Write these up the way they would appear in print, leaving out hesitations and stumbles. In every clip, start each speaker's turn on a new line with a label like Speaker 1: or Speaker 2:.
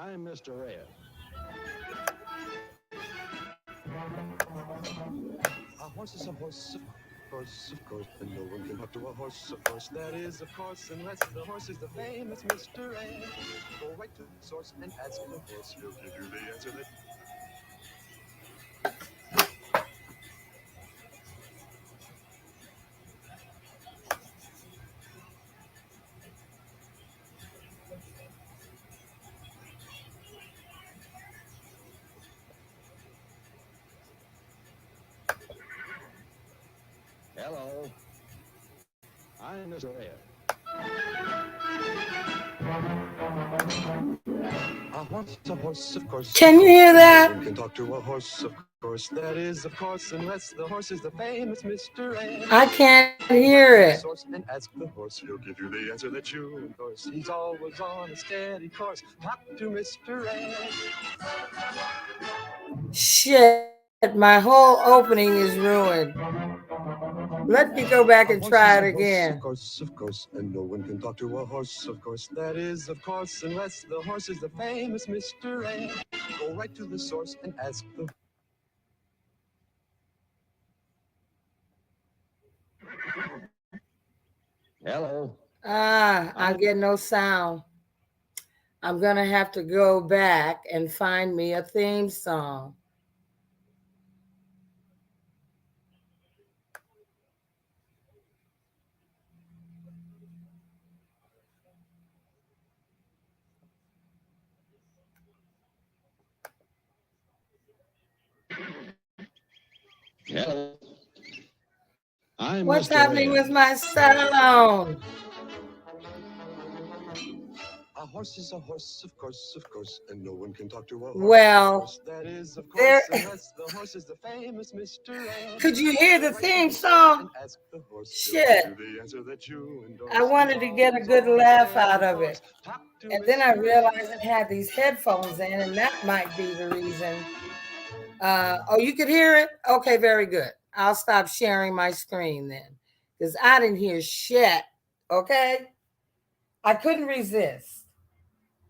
Speaker 1: I'm Mr. Red. A horse is a horse, of course, and no one can talk to a horse, of course. That is, of course, unless the horse is the famous Mr. Ed. Go right to the source and ask the horse. He'll give you the answer that. Hello, I'm Mr. Ed. A horse, of course.
Speaker 2: Can you hear that?
Speaker 1: No one can talk to a horse, of course. That is, of course, unless the horse is the famous Mr. Ed.
Speaker 2: I can't hear it.
Speaker 1: Source and ask the horse. He'll give you the answer that you endorse. He's always on a steady course. Talk to Mr. Ed.
Speaker 2: Shit, my whole opening is ruined. Let me go back and try it again.
Speaker 1: Of course, and no one can talk to a horse, of course. That is, of course, unless the horse is the famous Mr. Ed. Go right to the source and ask the. Hello.
Speaker 2: I get no sound. I'm going to have to go back and find me a theme song.
Speaker 1: Hello. I'm
Speaker 2: What's
Speaker 1: Mr.
Speaker 2: happening
Speaker 1: Ed.
Speaker 2: with my sound?
Speaker 1: A horse is a horse, of course, and no one can talk to a horse.
Speaker 2: Well,
Speaker 1: that is, of
Speaker 2: there.
Speaker 1: course, unless the horse is the famous Mr. Ed.
Speaker 2: Could you hear the theme song?
Speaker 1: Ask the horse.
Speaker 2: Shit.
Speaker 1: The answer that you endorse.
Speaker 2: I wanted to get a good laugh out of it. And then I realized it had these headphones in, and that might be the reason. Oh, you could hear it? Okay, very good. I'll stop sharing my screen then, because I didn't hear shit. Okay? I couldn't resist.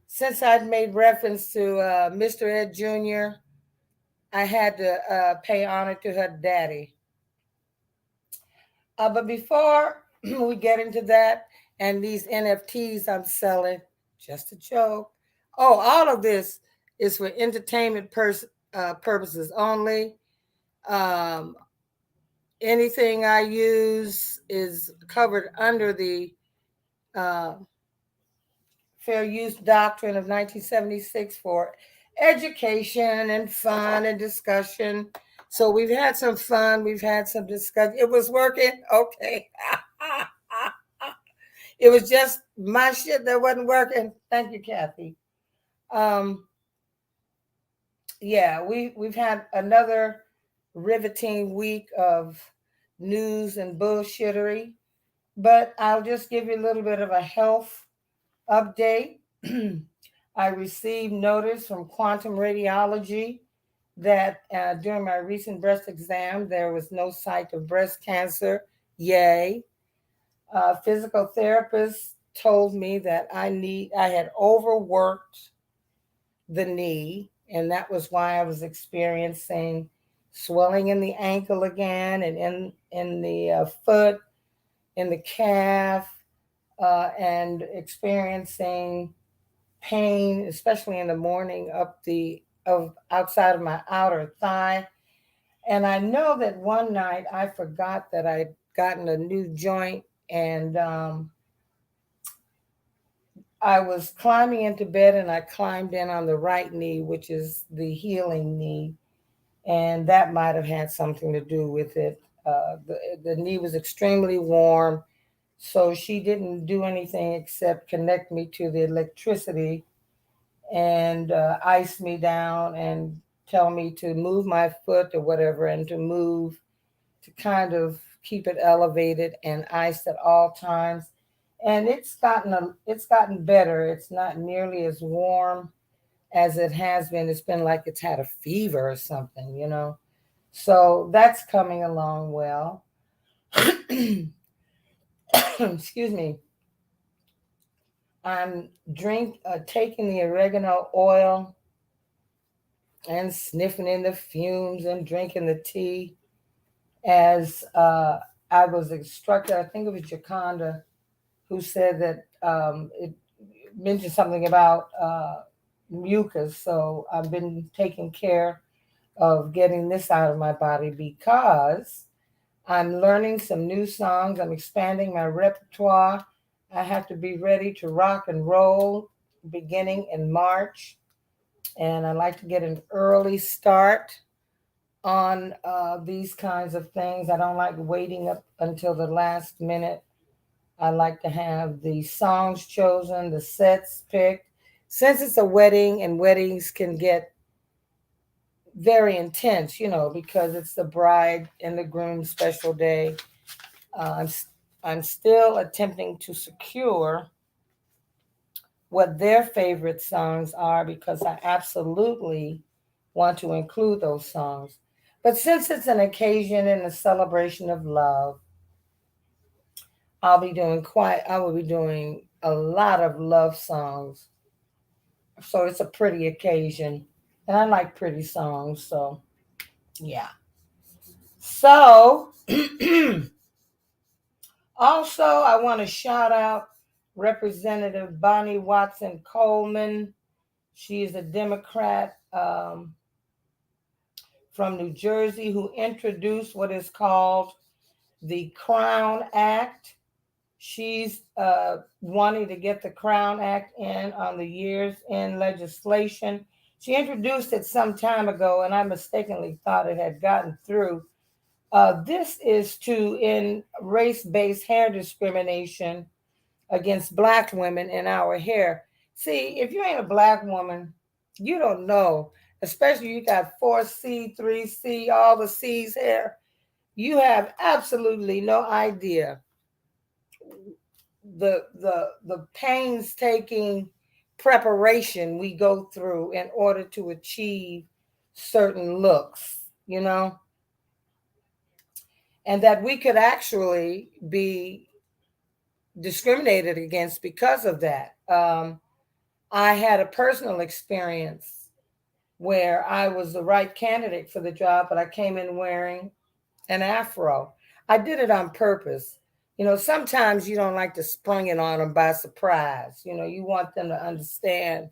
Speaker 2: Since I'd made reference to Mr. Ed Jr., I had to pay honor to her daddy. But before we get into that and these NFTs I'm selling, just a joke. Oh, all of this is for entertainment purposes only. Um, Anything I use is covered under the uh, Fair Use Doctrine of 1976 for education and fun and discussion. So we've had some fun, we've had some discussion. It was working? Okay. It was just my shit that wasn't working. Thank you, Kathy. Um, yeah, we've had another riveting week of news and bullshittery, but I'll just give you a little bit of a health update. I received notice from quantum radiology that during my recent breast exam, there was no sight of breast cancer. Yay. Physical therapist told me that I had overworked the knee, and that was why I was experiencing swelling in the ankle again, and in the foot, in the calf, and experiencing pain, especially in the morning outside of my outer thigh. And I know that one night I forgot that I'd gotten a new joint, and I was climbing into bed, and I climbed in on the right knee, which is the healing knee, and that might have had something to do with it. The knee was extremely warm, so she didn't do anything except connect me to the electricity and ice me down and tell me to move my foot or whatever, and to move to kind of keep it elevated and iced at all times. And it's gotten better. It's not nearly as warm as it has been. It's been like it's had a fever or something. So that's coming along well. Excuse me. I'm taking the oregano oil and sniffing in the fumes and drinking the tea as I was instructed. I think it was Jaconda who said that it mentioned something about mucus. So I've been taking care of getting this out of my body because I'm learning some new songs. I'm expanding my repertoire. I have to be ready to rock and roll beginning in March. And I like to get an early start on these kinds of things. I don't like waiting up until the last minute. I like to have the songs chosen, the sets picked. Since it's a wedding and weddings can get very intense, because it's the bride and the groom special day. Uh, I'm, I'm still attempting to secure what their favorite songs are because I absolutely want to include those songs. But since it's an occasion and a celebration of love, I will be doing a lot of love songs. So it's a pretty occasion. And I like pretty songs. So, yeah. So, also, I want to shout out Representative Bonnie Watson Coleman. She is a Democrat from New Jersey who introduced what is called the Crown Act. She's wanting to get the Crown Act in on the year's end legislation. She introduced it some time ago, and I mistakenly thought it had gotten through. This is to end race based hair discrimination against black women in our hair. See, if you ain't a black woman, you don't know, especially you got 4C, 3C, all the C's hair. You have absolutely no idea the painstaking preparation we go through in order to achieve certain looks, you know, and that we could actually be discriminated against because of that. I had a personal experience where I was the right candidate for the job, but I came in wearing an afro. I did it on purpose. Sometimes you don't like to spring it on them by surprise. You want them to understand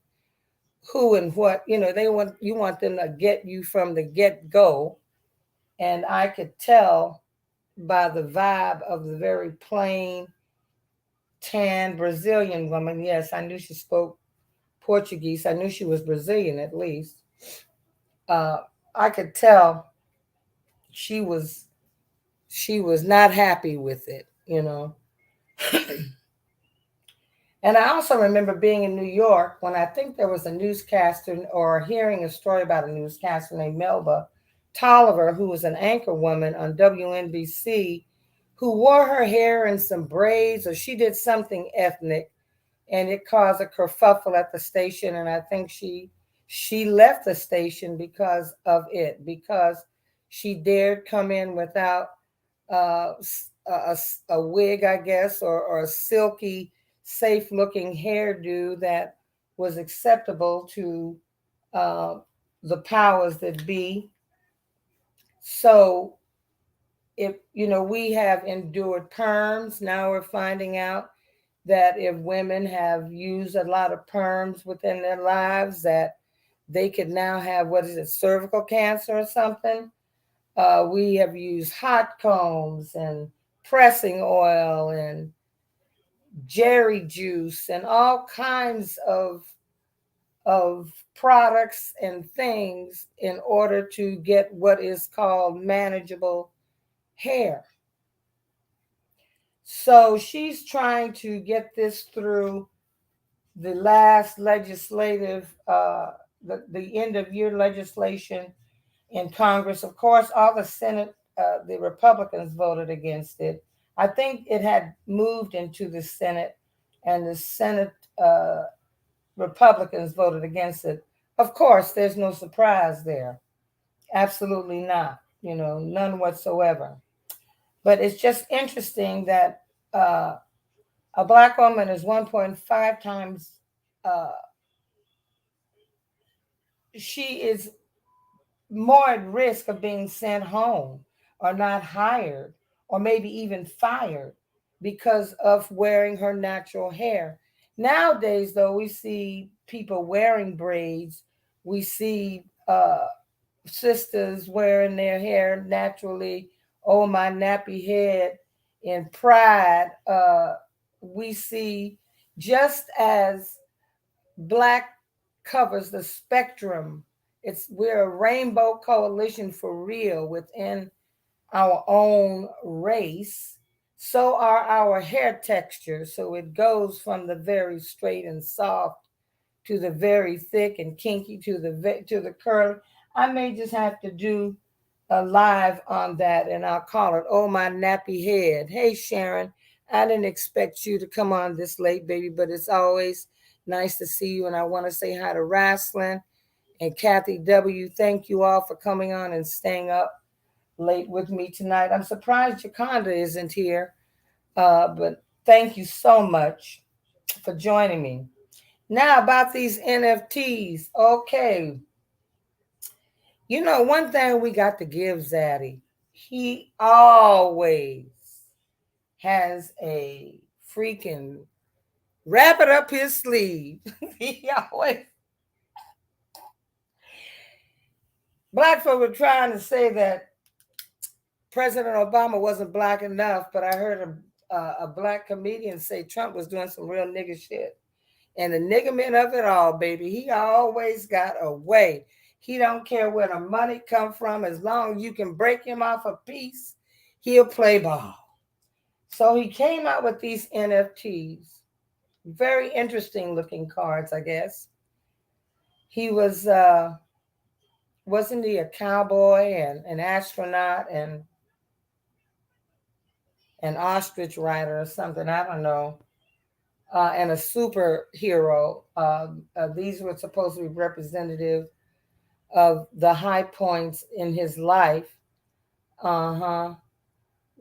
Speaker 2: who and what. You want them to get you from the get go. And I could tell by the vibe of the very plain, tan Brazilian woman. Yes, I knew she spoke Portuguese. I knew she was Brazilian at least. Uh, I could tell she was she was not happy with it. And I also remember being in New York when I think there was a newscaster or hearing a story about a newscaster named Melba Tolliver, who was an anchor woman on WNBC, who wore her hair in some braids or she did something ethnic, and it caused a kerfuffle at the station. And I think she left the station because of it, because she dared come in without uh, a wig, I guess, or a silky, safe looking hairdo that was acceptable to uh, the powers that be. So, if we have endured perms, now we're finding out that if women have used a lot of perms within their lives, that they could now have, what is it, cervical cancer or something. We have used hot combs and pressing oil and jerry juice and all kinds of products and things in order to get what is called manageable hair. So she's trying to get this through the last legislative, the end of year legislation in Congress. Of course, all the Senate, the Republicans voted against it. I think it had moved into the Senate, and the Senate Republicans voted against it. Of course, there's no surprise there. Absolutely not. None whatsoever. But it's just interesting that uh, A black woman is 1.5 times, uh, she is more at risk of being sent home or not hired or maybe even fired because of wearing her natural hair. Nowadays, though, we see people wearing braids. We see sisters wearing their hair naturally. Oh, my nappy head in pride. We see just as black covers the spectrum. We're a rainbow coalition for real within our own race. So are our hair textures. So it goes from the very straight and soft to the very thick and kinky to the curly. I may just have to do a live on that, and I'll call it "Oh My Nappy Head." Hey Sharon, I didn't expect you to come on this late, baby, but it's always nice to see you. And I want to say hi to Wrestling and Kathy W. Thank you all for coming on and staying up late with me tonight. I'm surprised Jaconda isn't here, but thank you so much for joining me. Now about these NFTs. Okay, you know one thing we got to give Zaddy. He always has a freaking wrap it up his sleeve. he always Black folk were trying to say that President Obama wasn't black enough, but I heard a black comedian say Trump was doing some real nigga shit. And the niggerment of it all, baby, he always got a way. He don't care where the money come from. As long as you can break him off a piece, he'll play ball. So he came out with these NFTs, very interesting looking cards, I guess. He wasn't he a cowboy and an astronaut and an ostrich rider or something? I don't know. And a superhero. These were supposed to be representative of the high points in his life. Uh huh.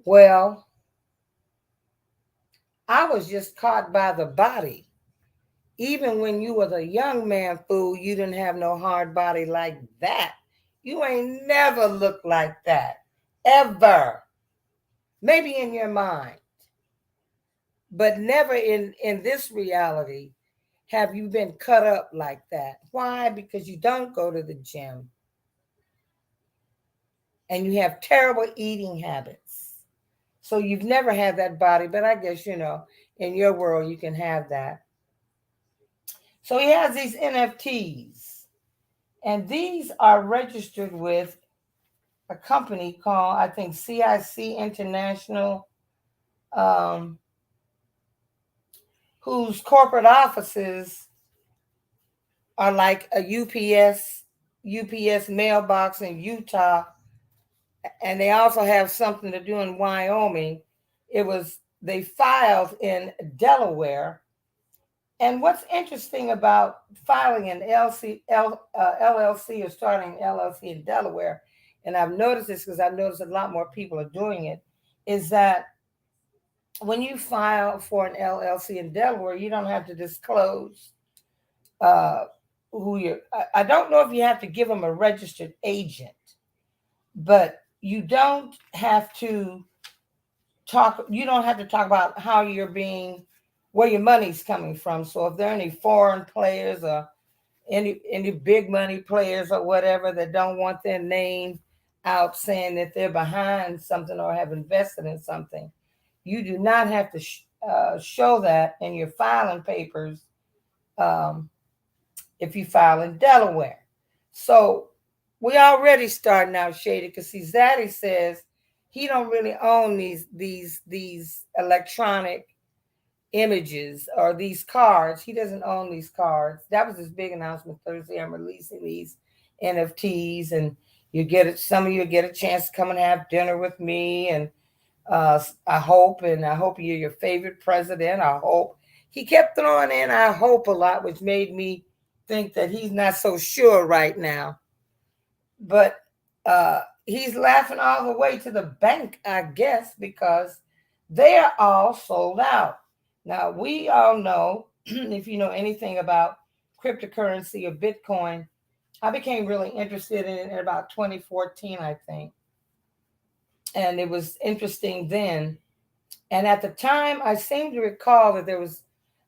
Speaker 2: Well, I was just caught by the body. Even when you was a young man, fool, you didn't have no hard body like that. You ain't never looked like that. Ever. Maybe in your mind, but never in this reality have you been cut up like that. Why? Because you don't go to the gym and you have terrible eating habits. So you've never had that body, but I guess, in your world, you can have that. So he has these NFTs, and these are registered with a company called, I think, CIC International, um, whose corporate offices are like a UPS mailbox in Utah, and they also have something to do in Wyoming. They filed in Delaware. And what's interesting about filing an LLC or starting an LLC in Delaware, and I've noticed this because I've noticed a lot more people are doing it, is that when you file for an LLC in Delaware, you don't have to disclose uh, who you're. I don't know if you have to give them a registered agent, but you don't have to you don't have to talk about how you're being, where your money's coming from. So if there are any foreign players or any big money players or whatever that don't want their name out saying that they're behind something or have invested in something, you do not have to show that in your filing papers, um, if you file in Delaware. So we already starting out shady because see, Zaddy says he don't really own these electronic images or these cards. He doesn't own these cards. That was his big announcement Thursday. I'm releasing these NFTs, and you get it. Some of you get a chance to come and have dinner with me, and I hope you're your favorite president. I hope. He kept throwing in "I hope" a lot, which made me think that he's not so sure right now. But he's laughing all the way to the bank, I guess, because they are all sold out. Now, we all know, if you know anything about cryptocurrency or Bitcoin, I became really interested in it in about 2014, I think. And it was interesting then. And at the time, I seem to recall that there was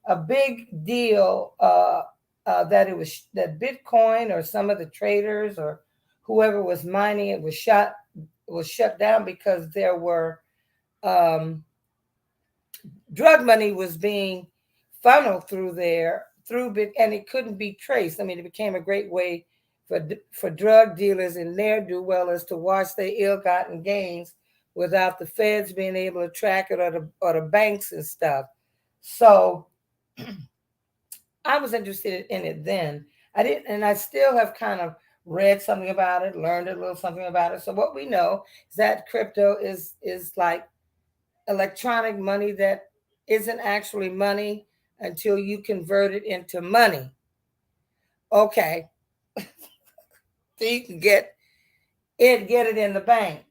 Speaker 2: a big deal that it was that Bitcoin or some of the traders or whoever was mining it was shut down because there were um, drug money was being funneled through there through Bit, and it couldn't be traced. I mean, it became a great way for drug dealers and ne'er do wellers to watch their ill-gotten gains without the feds being able to track it or the banks and stuff. So I was interested in it then. I didn't, and I still have kind of read something about it, learned a little something about it. So what we know is that crypto is like electronic money that isn't actually money until you convert it into money. Okay, so you can get it in the bank.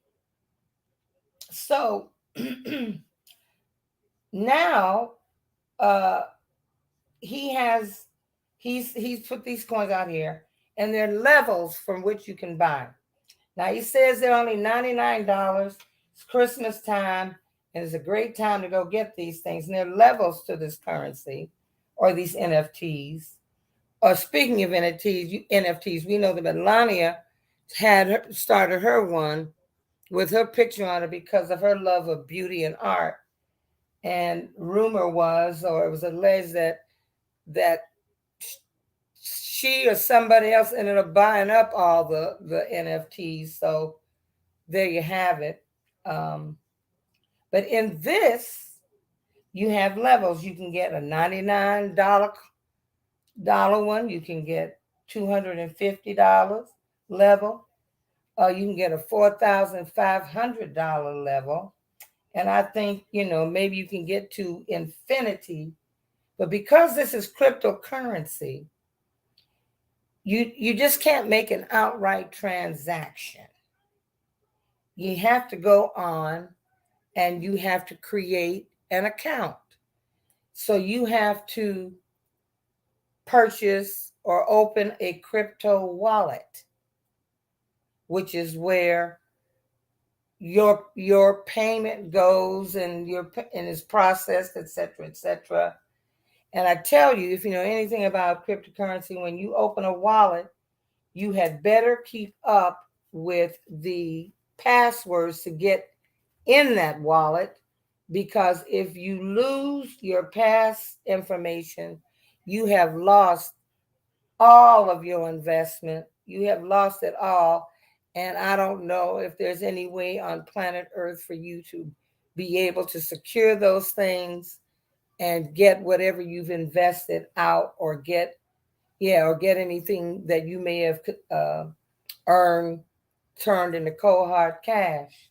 Speaker 2: So now uh, he has he's put these coins out here, and there are levels from which you can buy. Now he says they're only $99. It's Christmas time, and it's a great time to go get these things. And there are levels to this currency or these NFTs. Or speaking of NFTs, we know that Melania started her one with her picture on it because of her love of beauty and art. And rumor was, or it was alleged that she or somebody else ended up buying up all the NFTs. So there you have it. Um, but in this, you have levels. You can get a $99 one. You can get $250 level. You can get a $4,500 level. And I think, maybe you can get to infinity. But because this is cryptocurrency, you just can't make an outright transaction. You have to go on and you have to create an account. So you have to purchase or open a crypto wallet, which is where your payment goes and is processed, etc., etc. And I tell you, if you know anything about cryptocurrency, when you open a wallet, you had better keep up with the passwords to get in that wallet, because if you lose your past information, you have lost all of your investment. You have lost it all. And I don't know if there's any way on planet Earth for you to be able to secure those things and get whatever you've invested out, or get anything that you may have earned turned into cold hard cash.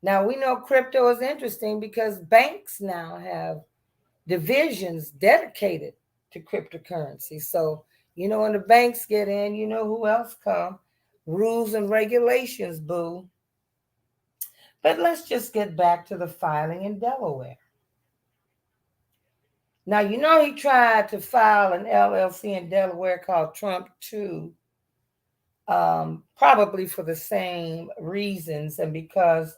Speaker 2: Now we know crypto is interesting because banks now have divisions dedicated to cryptocurrency. So, when the banks get in, who else come? Rules and regulations, boo. But let's just get back to the filing in Delaware. Now, he tried to file an LLC in Delaware called Trump 2, probably for the same reasons, and because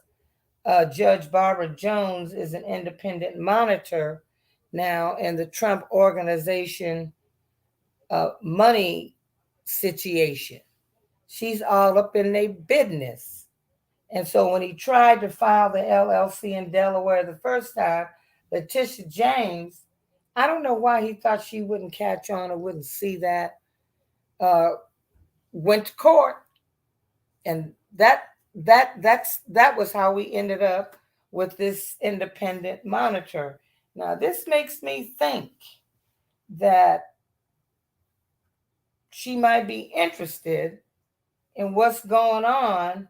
Speaker 2: Judge Barbara Jones is an independent monitor now in the Trump organization money situation. She's all up in their business. And so when he tried to file the LLC in Delaware the first time, Letitia James, I don't know why he thought she wouldn't catch on or wouldn't see that, uh, went to court, and that was how we ended up with this independent monitor. Now this makes me think that she might be interested in what's going on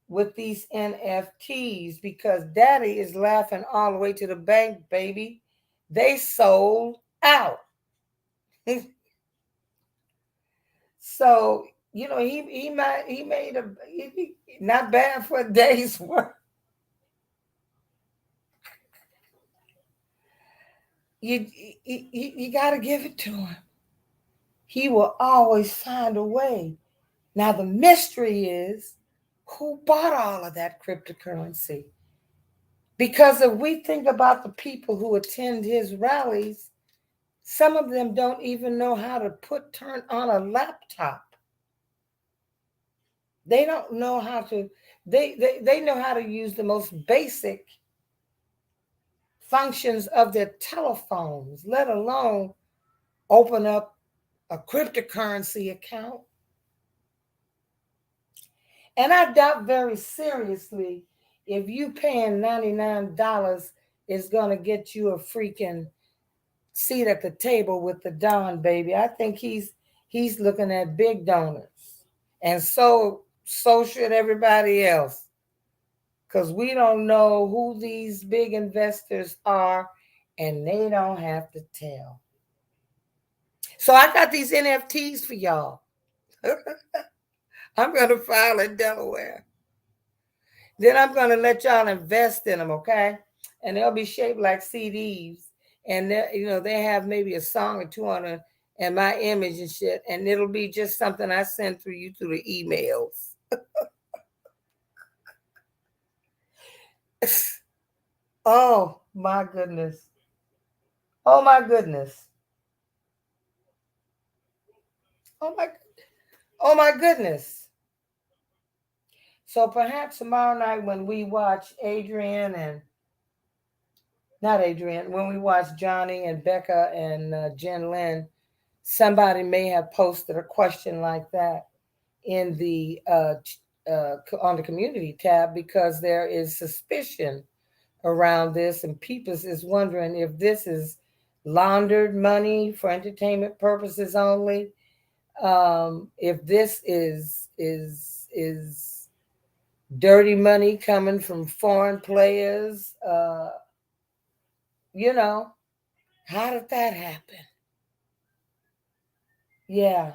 Speaker 2: with these NFTs, because daddy is laughing all the way to the bank, baby. They sold out. So, he made not bad for a day's work. you got to give it to him. He will always find a way. Now the mystery is who bought all of that cryptocurrency. Because if we think about the people who attend his rallies, some of them don't even know how to turn on a laptop. They don't know how to, they know how to use the most basic functions of their telephones, let alone open up a cryptocurrency account. And I doubt very seriously if you paying $99 is going to get you a freaking seat at the table with the Don baby. I think he's looking at big donors. And so should everybody else. Because we don't know who these big investors are, and they don't have to tell. So I got these NFTs for y'all. I'm going to file in Delaware. Then I'm going to let y'all invest in them, okay? And they'll be shaped like CDs. And they have maybe a song or two on it and my image and shit. And it'll be just something I send through you through the emails. Oh my goodness. Oh my goodness. Oh my oh my goodness. So perhaps tomorrow night when we watch Adrian and not Adrian, when we watch Johnny and Becca and Jen Lynn, somebody may have posted a question like that in the on the community tab because there is suspicion around this, and people is wondering if this is laundered money for entertainment purposes only. If this is dirty money coming from foreign players, you know, how did that happen? Yeah.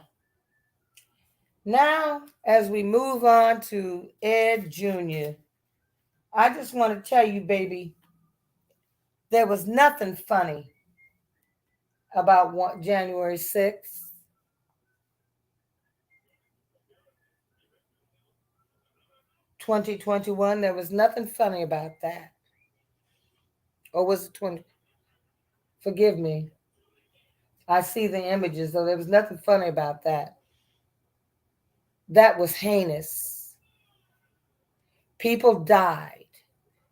Speaker 2: Now, as we move on to Ed Jr., I just want to tell you, baby, there was nothing funny about January 6th. 2021. There was nothing funny about that. Or was it 20? Forgive me. I see the images, though. There was nothing funny about that. That was heinous. People died.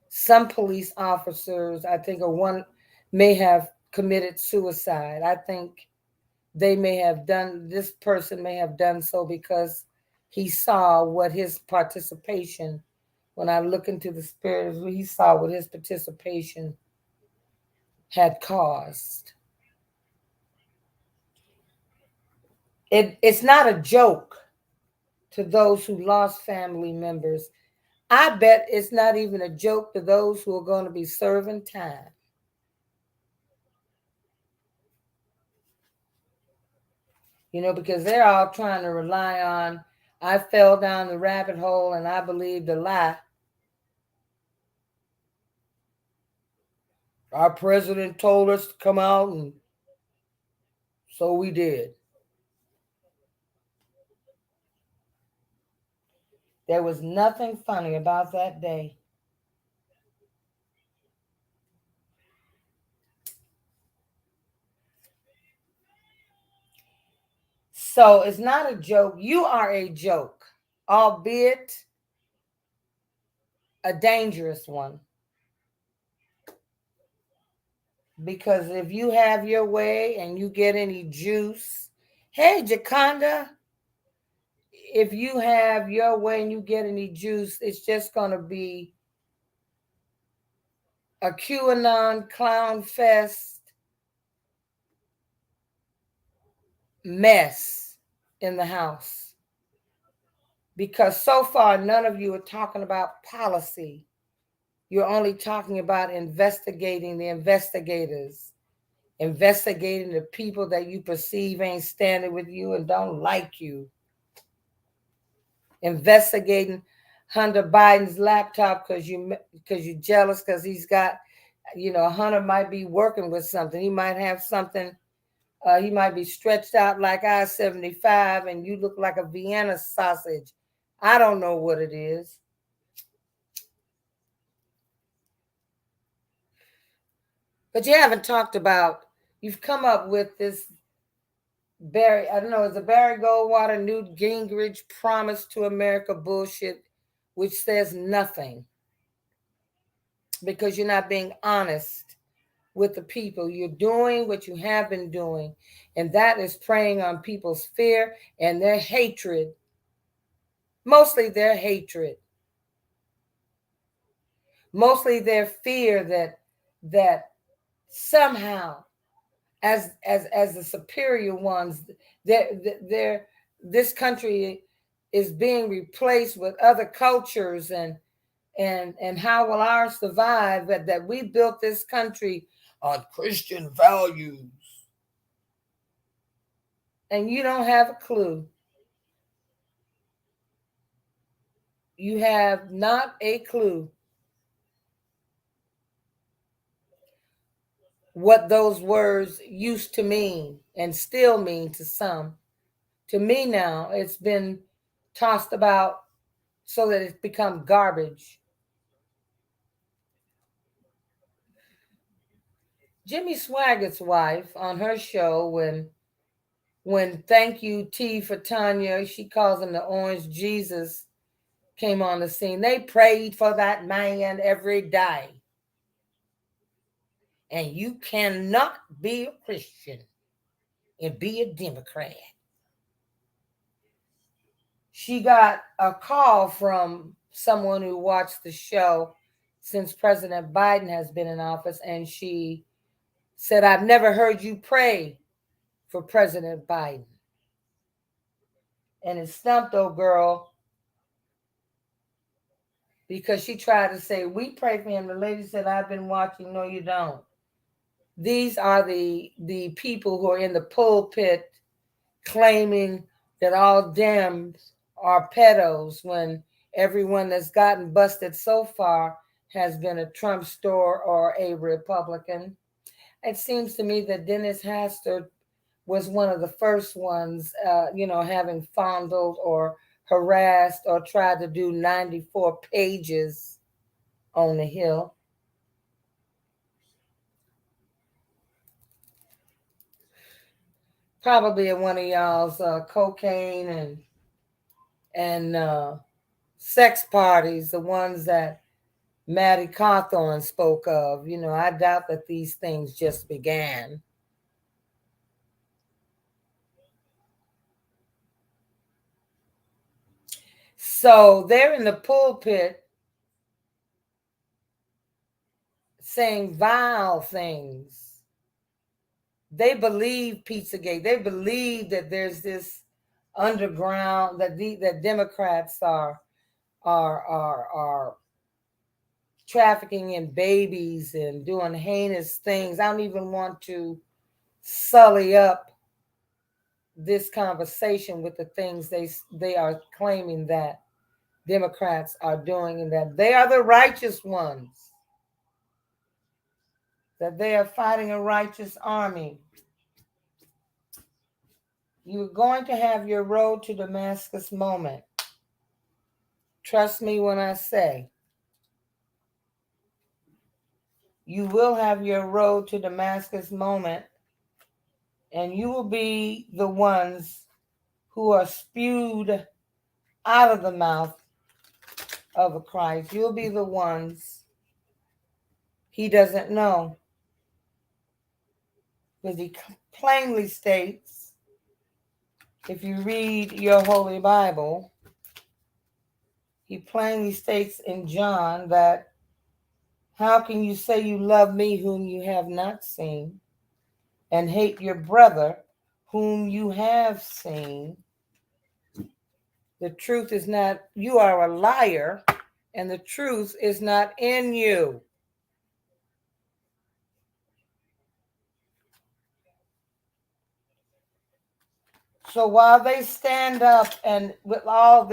Speaker 2: Some police officers, I think, or one may have committed suicide. I think this person may have done so because he saw what his participation, when I look into the spirit, he saw what his participation had caused. It's not a joke to those who lost family members. I bet it's not even a joke to those who are going to be serving time. Because they're all trying to rely on, I fell down the rabbit hole and I believed a lie. Our president told us to come out, and so we did. There was nothing funny about that day. So it's not a joke. You are a joke, albeit a dangerous one. Because if you have your way and you get any juice, hey, Jaconda, if you have your way and you get any juice, it's just going to be a QAnon clown fest mess in the house. Because so far, none of you are talking about policy. You're only talking about investigating the investigators, investigating the people that you perceive ain't standing with you and don't like you, investigating Hunter Biden's laptop because you're jealous because he's got Hunter might be working with something. He might have something. He might be stretched out like I-75, and you look like a Vienna sausage. I don't know what it is. But you haven't talked about, you've come up with this Barry, I don't know, is the Barry Goldwater, Newt Gingrich promise to America bullshit, which says nothing because you're not being honest with the people. You're doing what you have been doing, and that is preying on people's fear and their hatred, mostly their hatred, mostly their fear that somehow, as the superior ones, they're this country is being replaced with other cultures, and how will ours survive, that we built this country on Christian values, and you don't have a clue. You have not a clue what those words used to mean and still mean to some. To me now, it's been tossed about so that it's become garbage. Jimmy Swaggart's wife on her show, when Thank You T for Tanya, she calls him the Orange Jesus, came on the scene. They prayed for that man every day. And you cannot be a Christian and be a Democrat. She got a call from someone who watched the show since President Biden has been in office, and she said, I've never heard you pray for President Biden. And it stumped old girl because she tried to say, we pray for him. The lady said, I've been watching. No, you don't. These are the people who are in the pulpit claiming that all Dems are pedos when everyone that's gotten busted so far has been a Trump store or a Republican. It seems to me that Dennis Hastert was one of the first ones, having fondled or harassed or tried to do 94 pages on the Hill. Probably at one of y'all's cocaine and sex parties, the ones that Maddie Cawthorn spoke of. I doubt that these things just began. So they're in the pulpit saying vile things. They believe Pizzagate. They believe that there's this underground, that Democrats are trafficking in babies and doing heinous things. I don't even want to sully up this conversation with the things they are claiming that Democrats are doing, and that they are the righteous ones, that they are fighting a righteous army. You're going to have your road to Damascus moment. Trust me when I say you will have your road to Damascus moment, and you will be the ones who are spewed out of the mouth of a Christ. You'll be the ones he doesn't know, because he plainly states, if you read your Holy Bible, he plainly states in John that how can you say you love me whom you have not seen and hate your brother whom you have seen? The truth is not, you are a liar, and the truth is not in you. So while they stand up and with all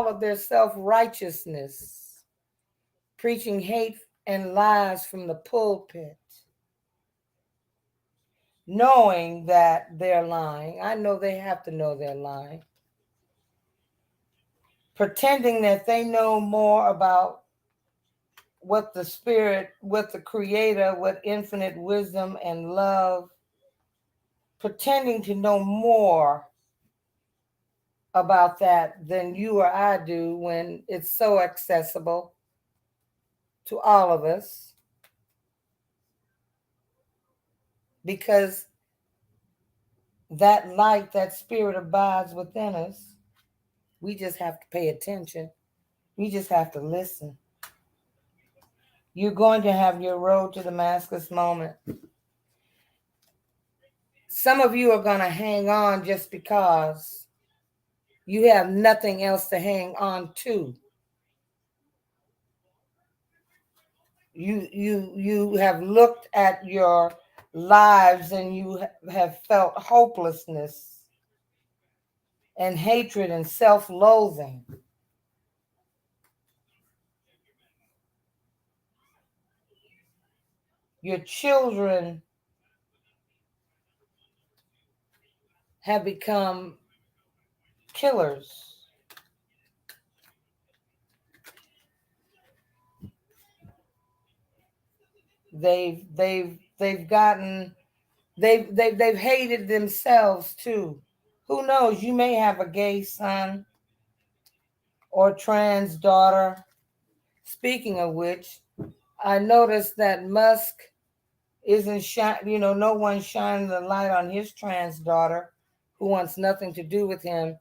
Speaker 2: of their self-righteousness, preaching hate and lies from the pulpit, knowing that they're lying. I know they have to know they're lying. Pretending that they know more about what the spirit, what the creator, what infinite wisdom and love, pretending to know more about that than you or I do when it's so accessible to all of us because that light, that spirit abides within us. We just have to pay attention. We just have to listen. You're going to have your road to Damascus moment. Some of you are going to hang on just because you have nothing else to hang on to. You have looked at your lives and you have felt hopelessness and hatred and self-loathing. Your children have become killers. They've gotten they've hated themselves too. Who knows? You may have a gay son or trans daughter. Speaking of which, I noticed that Musk isn't no one's shining the light on his trans daughter who wants nothing to do with him.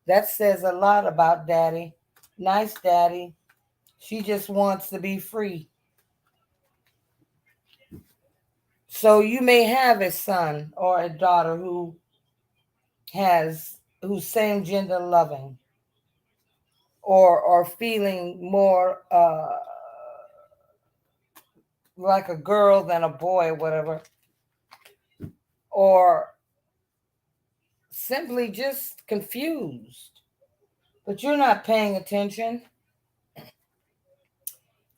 Speaker 2: That says a lot about daddy. Nice daddy. She just wants to be free. So you may have a son or a daughter who's same gender loving or feeling more like a girl than a boy or whatever, or simply just confused. But you're not paying attention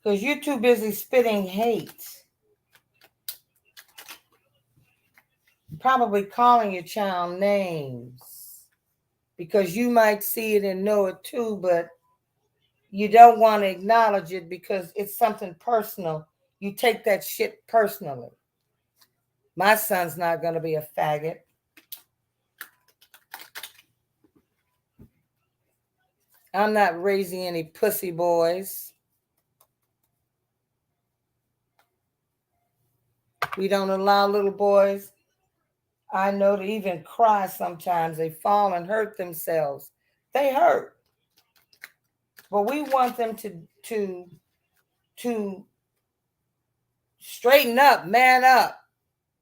Speaker 2: because you're too busy spitting hate, probably calling your child names because you might see it and know it too, but you don't want to acknowledge it because it's something personal. You take that shit personally. My son's not going to be a faggot. I'm not raising any pussy boys. We don't allow little boys, I know, to even cry sometimes. They fall and hurt themselves. They hurt. But we want them to to straighten up, man up,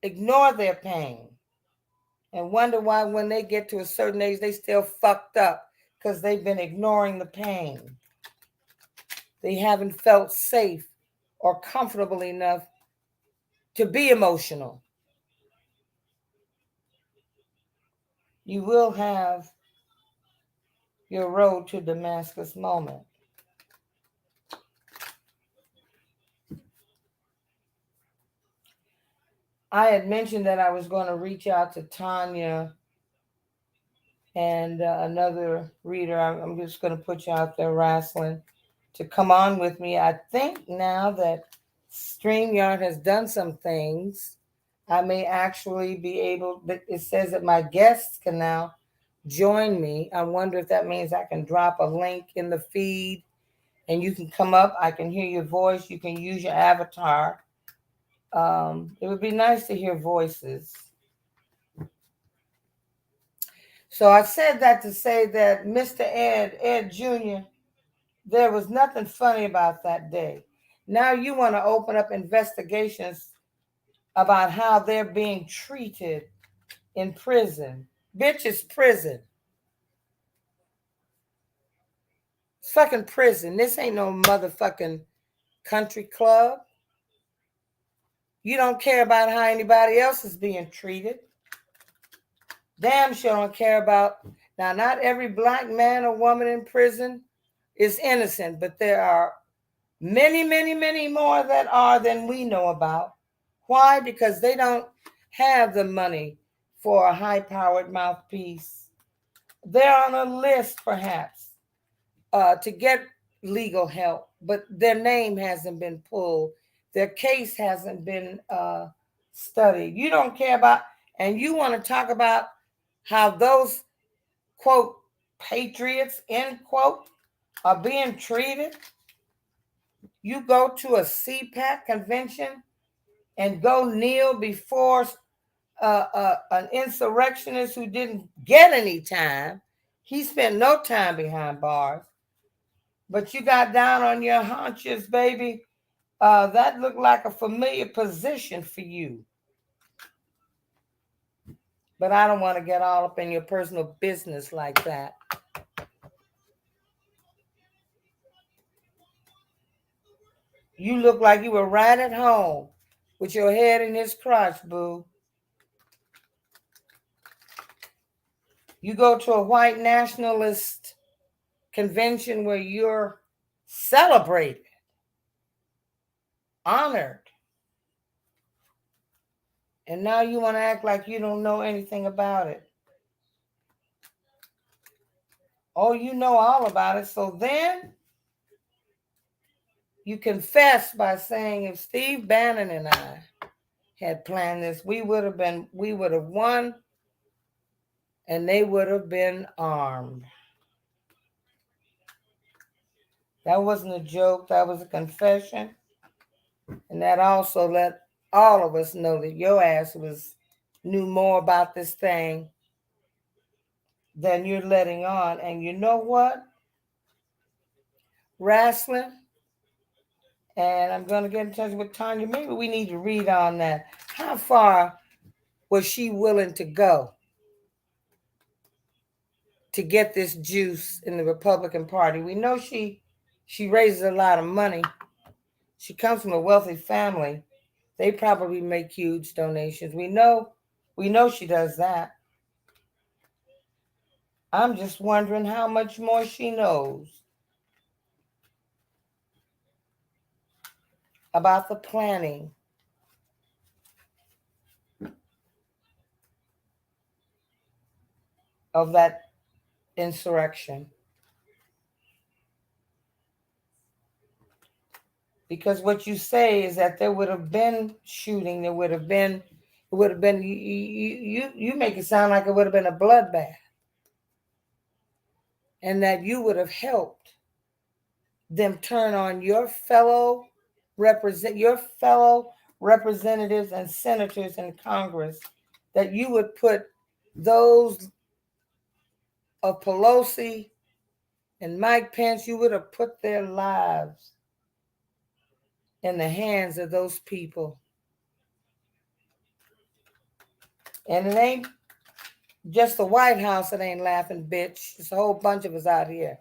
Speaker 2: ignore their pain, and wonder why when they get to a certain age they still fucked up because they've been ignoring the pain. They haven't felt safe or comfortable enough to be emotional. You will have your road to Damascus moment. I had mentioned that I was going to reach out to Tanya and another reader. I'm just going to put you out there, wrestling, to come on with me. I think now that StreamYard has done some things, I may actually be able, it says that my guests can now join me. I wonder if that means I can drop a link in the feed and you can come up. I can hear your voice. You can use your avatar. It would be nice to hear voices. So I said that to say that Mr. Ed Jr., there was nothing funny about that day. Now you want to open up investigations about how they're being treated in prison. Bitch, it's prison. It's fucking prison. This ain't no motherfucking country club. You don't care about how anybody else is being treated. Damn sure don't care about. Now, not every black man or woman in prison is innocent, but there are Many, many, many more that are than we know about. Why? Because they don't have the money for a high powered mouthpiece. They're on a list, perhaps, to get legal help, but their name hasn't been pulled. Their case hasn't been studied. You don't care about, and you want to talk about how those, quote, patriots, end quote, are being treated. You go to a CPAC convention and go kneel before an insurrectionist who didn't get any time. He spent no time behind bars, but you got down on your haunches, baby. That looked like a familiar position for you. But I don't want to get all up in your personal business like that. You look like you were right at home with your head in his crotch, boo. You go to a white nationalist convention where you're celebrated, honored, and now you want to act like you don't know anything about it. Oh, you know all about it. So then you confess by saying, if Steve Bannon and I had planned this, we would have won, and they would have been armed. That wasn't a joke, that was a confession. And that also let all of us know that your ass was knew more about this thing than you're letting on. And you know what? Wrestling, and I'm going to get in touch with Tanya. Maybe we need to read on that. How far was she willing to go to get this juice in the Republican Party? We know she raises a lot of money. She comes from a wealthy family. They probably make huge donations. We know she does that. I'm just wondering how much more she knows about the planning of that insurrection. Because what you say is that there would have been shooting, it would have been you make it sound like it would have been a bloodbath, and that you would have helped them turn on your fellow representatives and senators in Congress, that you would put those of Pelosi and Mike Pence, you would have put their lives in the hands of those people. And it ain't just the White House that ain't laughing, bitch. It's a whole bunch of us out here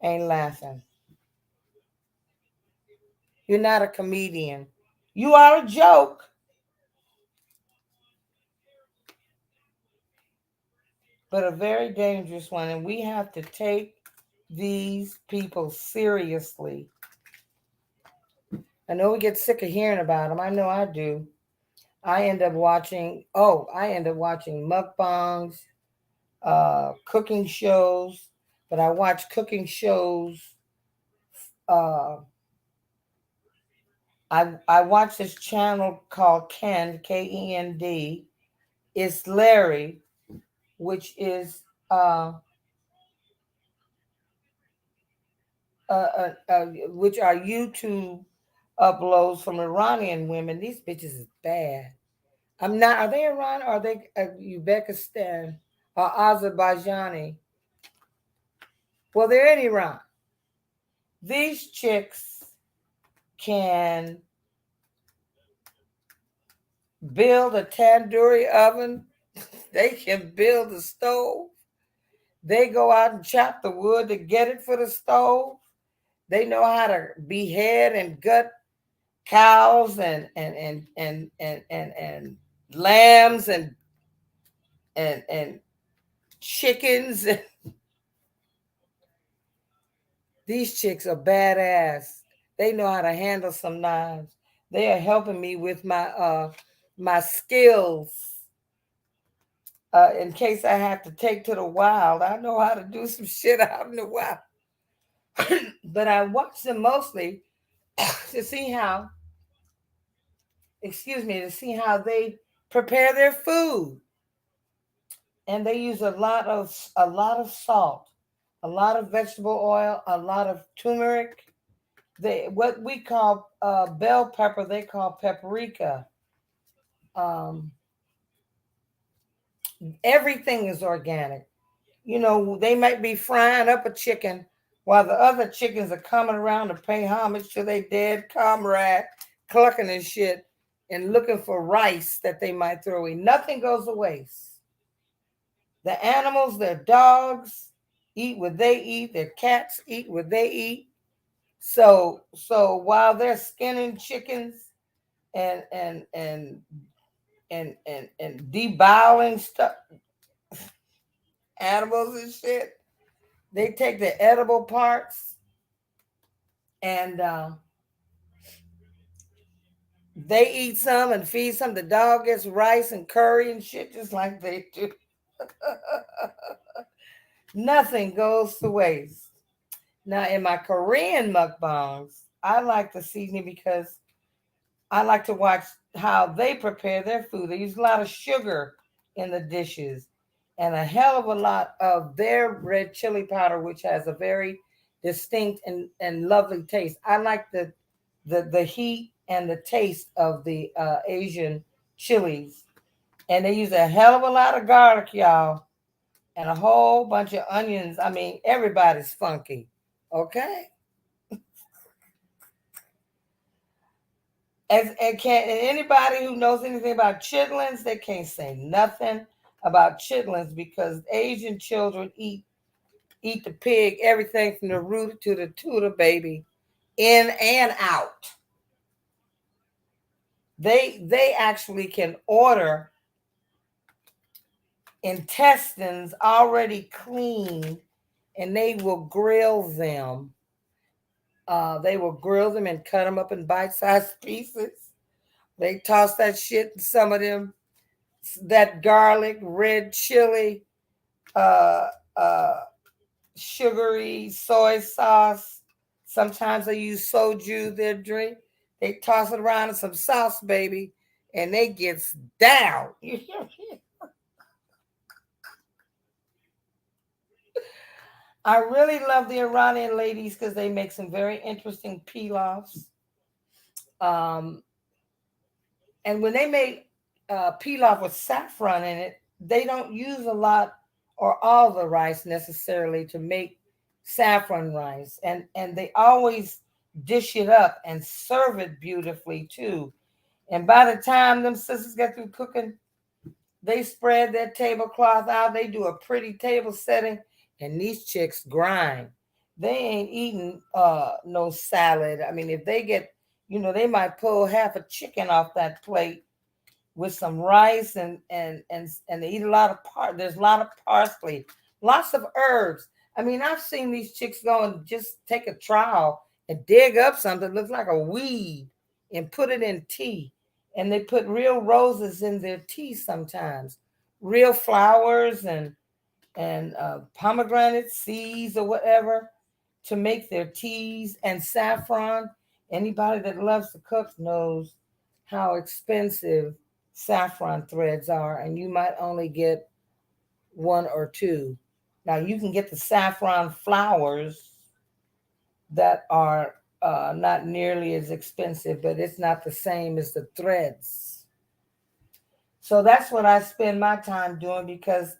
Speaker 2: ain't laughing. You're not a comedian. You are a joke, but a very dangerous one. And we have to take these people seriously. I know we get sick of hearing about them. I know I do. I end up watching mukbangs, cooking shows, but I watch cooking shows. Uh, I watch this channel called Kend, Kend. It's Larry, which is which are YouTube uploads from Iranian women. These bitches is bad. I'm not. Are they Iran? Or are they Uzbekistan or Azerbaijani? Well, they're in Iran. These chicks can build a tandoori oven. They can build a stove. They go out and chop the wood to get it for the stove. They know how to behead and gut cows and lambs and chickens. These chicks are badass. They know how to handle some knives. They are helping me with my skills. In case I have to take to the wild, I know how to do some shit out in the wild. But I watch them mostly to see how, excuse me, to see how they prepare their food. And they use a lot of salt, a lot of vegetable oil, a lot of turmeric. They what we call bell pepper, they call paprika. Um, Everything is organic. They might be frying up a chicken while the other chickens are coming around to pay homage to their dead comrade, clucking and shit, and looking for rice that they might throw in. Nothing goes to waste. The animals, their dogs eat what they eat, their cats eat what they eat. So while they're skinning chickens and and and and deboweling stuff, animals and shit, they take the edible parts and they eat some and feed some. The dog gets rice and curry and shit just like they do. Nothing goes to waste. Now, in my Korean mukbangs, I like the seasoning because I like to watch how they prepare their food. They use a lot of sugar in the dishes and a hell of a lot of their red chili powder, which has a very distinct and lovely taste. I like the heat and the taste of the Asian chilies. And they use a hell of a lot of garlic, y'all, and a whole bunch of onions. I mean, everybody's funky. Okay? And anybody who knows anything about chitlins, they can't say nothing about chitlins because Asian children eat the pig, everything from the root to the tutor, baby, in and out. They actually can order intestines already clean, and they will grill them and cut them up in bite-sized pieces. They toss that shit in some of them, that garlic, red chili, uh, uh, sugary soy sauce. Sometimes they use soju, their drink. They toss it around in some sauce, baby, and they gets down. I really love the Iranian ladies because they make some very interesting pilafs. Um, and when they make pilaf with saffron in it, they don't use a lot or all the rice necessarily to make saffron rice, and they always dish it up and serve it beautifully too. And by the time them sisters get through cooking, they spread their tablecloth out. They do a pretty table setting, and these chicks grind. They ain't eating no salad. I mean, if they get, they might pull half a chicken off that plate with some rice and they eat a lot of there's a lot of parsley, lots of herbs. I mean, I've seen these chicks go and just take a trowel and dig up something that looks like a weed and put it in tea. And they put real roses in their tea sometimes, real flowers and pomegranate seeds or whatever to make their teas, and saffron. Anybody that loves to cook knows how expensive saffron threads are, and you might only get one or two. Now, you can get the saffron flowers that are not nearly as expensive, but it's not the same as the threads. So that's what I spend my time doing because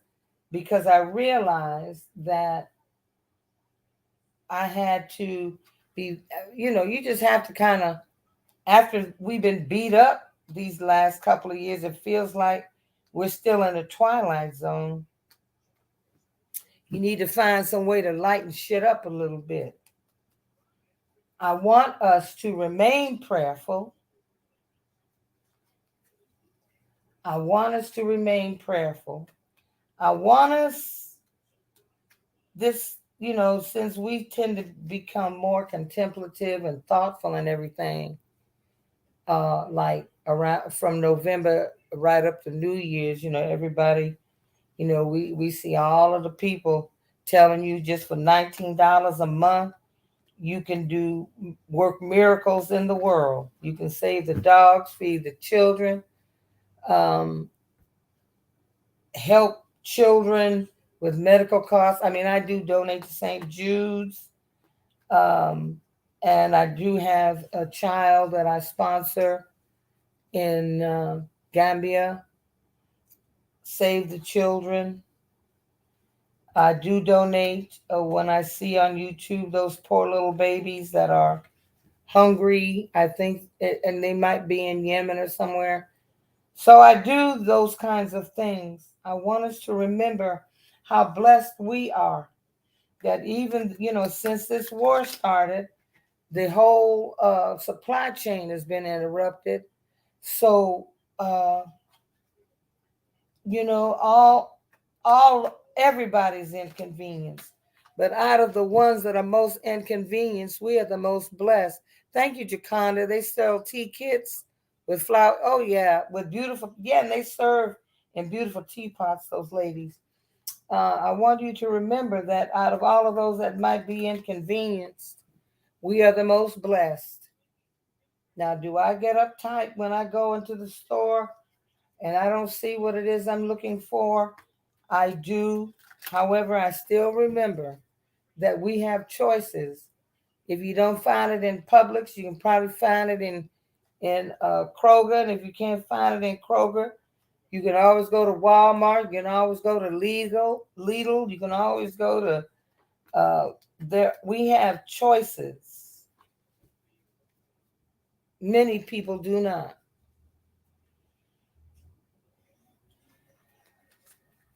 Speaker 2: I realized that I had to be, you just have to kind of, after we've been beat up these last couple of years, it feels like we're still in the twilight zone. You need to find some way to lighten shit up a little bit. I want us to remain prayerful. I want us to remain prayerful. I want us this since we tend to become more contemplative and thoughtful and everything, like around from November right up to New Year's, everybody, we see all of the people telling you just for $19 a month, you can do work miracles in the world. You can save the dogs, feed the children, um, help children with medical costs. I mean, I do donate to St. Jude's, um, and I do have a child that I sponsor in Gambia, Save the Children. I do donate when I see on YouTube those poor little babies that are hungry. I think, and they might be in Yemen or somewhere. So I do those kinds of things. I want us to remember how blessed we are that even, since this war started, the whole supply chain has been interrupted. So, uh, all everybody's inconvenienced. But out of the ones that are most inconvenienced, we are the most blessed. Thank you, Jaconda. They sell tea kits with flour. Oh yeah, with beautiful. Yeah, and they serve in beautiful teapots. Those ladies. I want you to remember that out of all of those that might be inconvenienced, we are the most blessed. Now, do I get uptight when I go into the store and I don't see what it is I'm looking for? I do. However, I still remember that we have choices. If you don't find it in Publix, you can probably find it in Kroger. And if you can't find it in Kroger, you can always go to Walmart. You can always go to Lidl. You can always go to there. We have choices. Many people do not.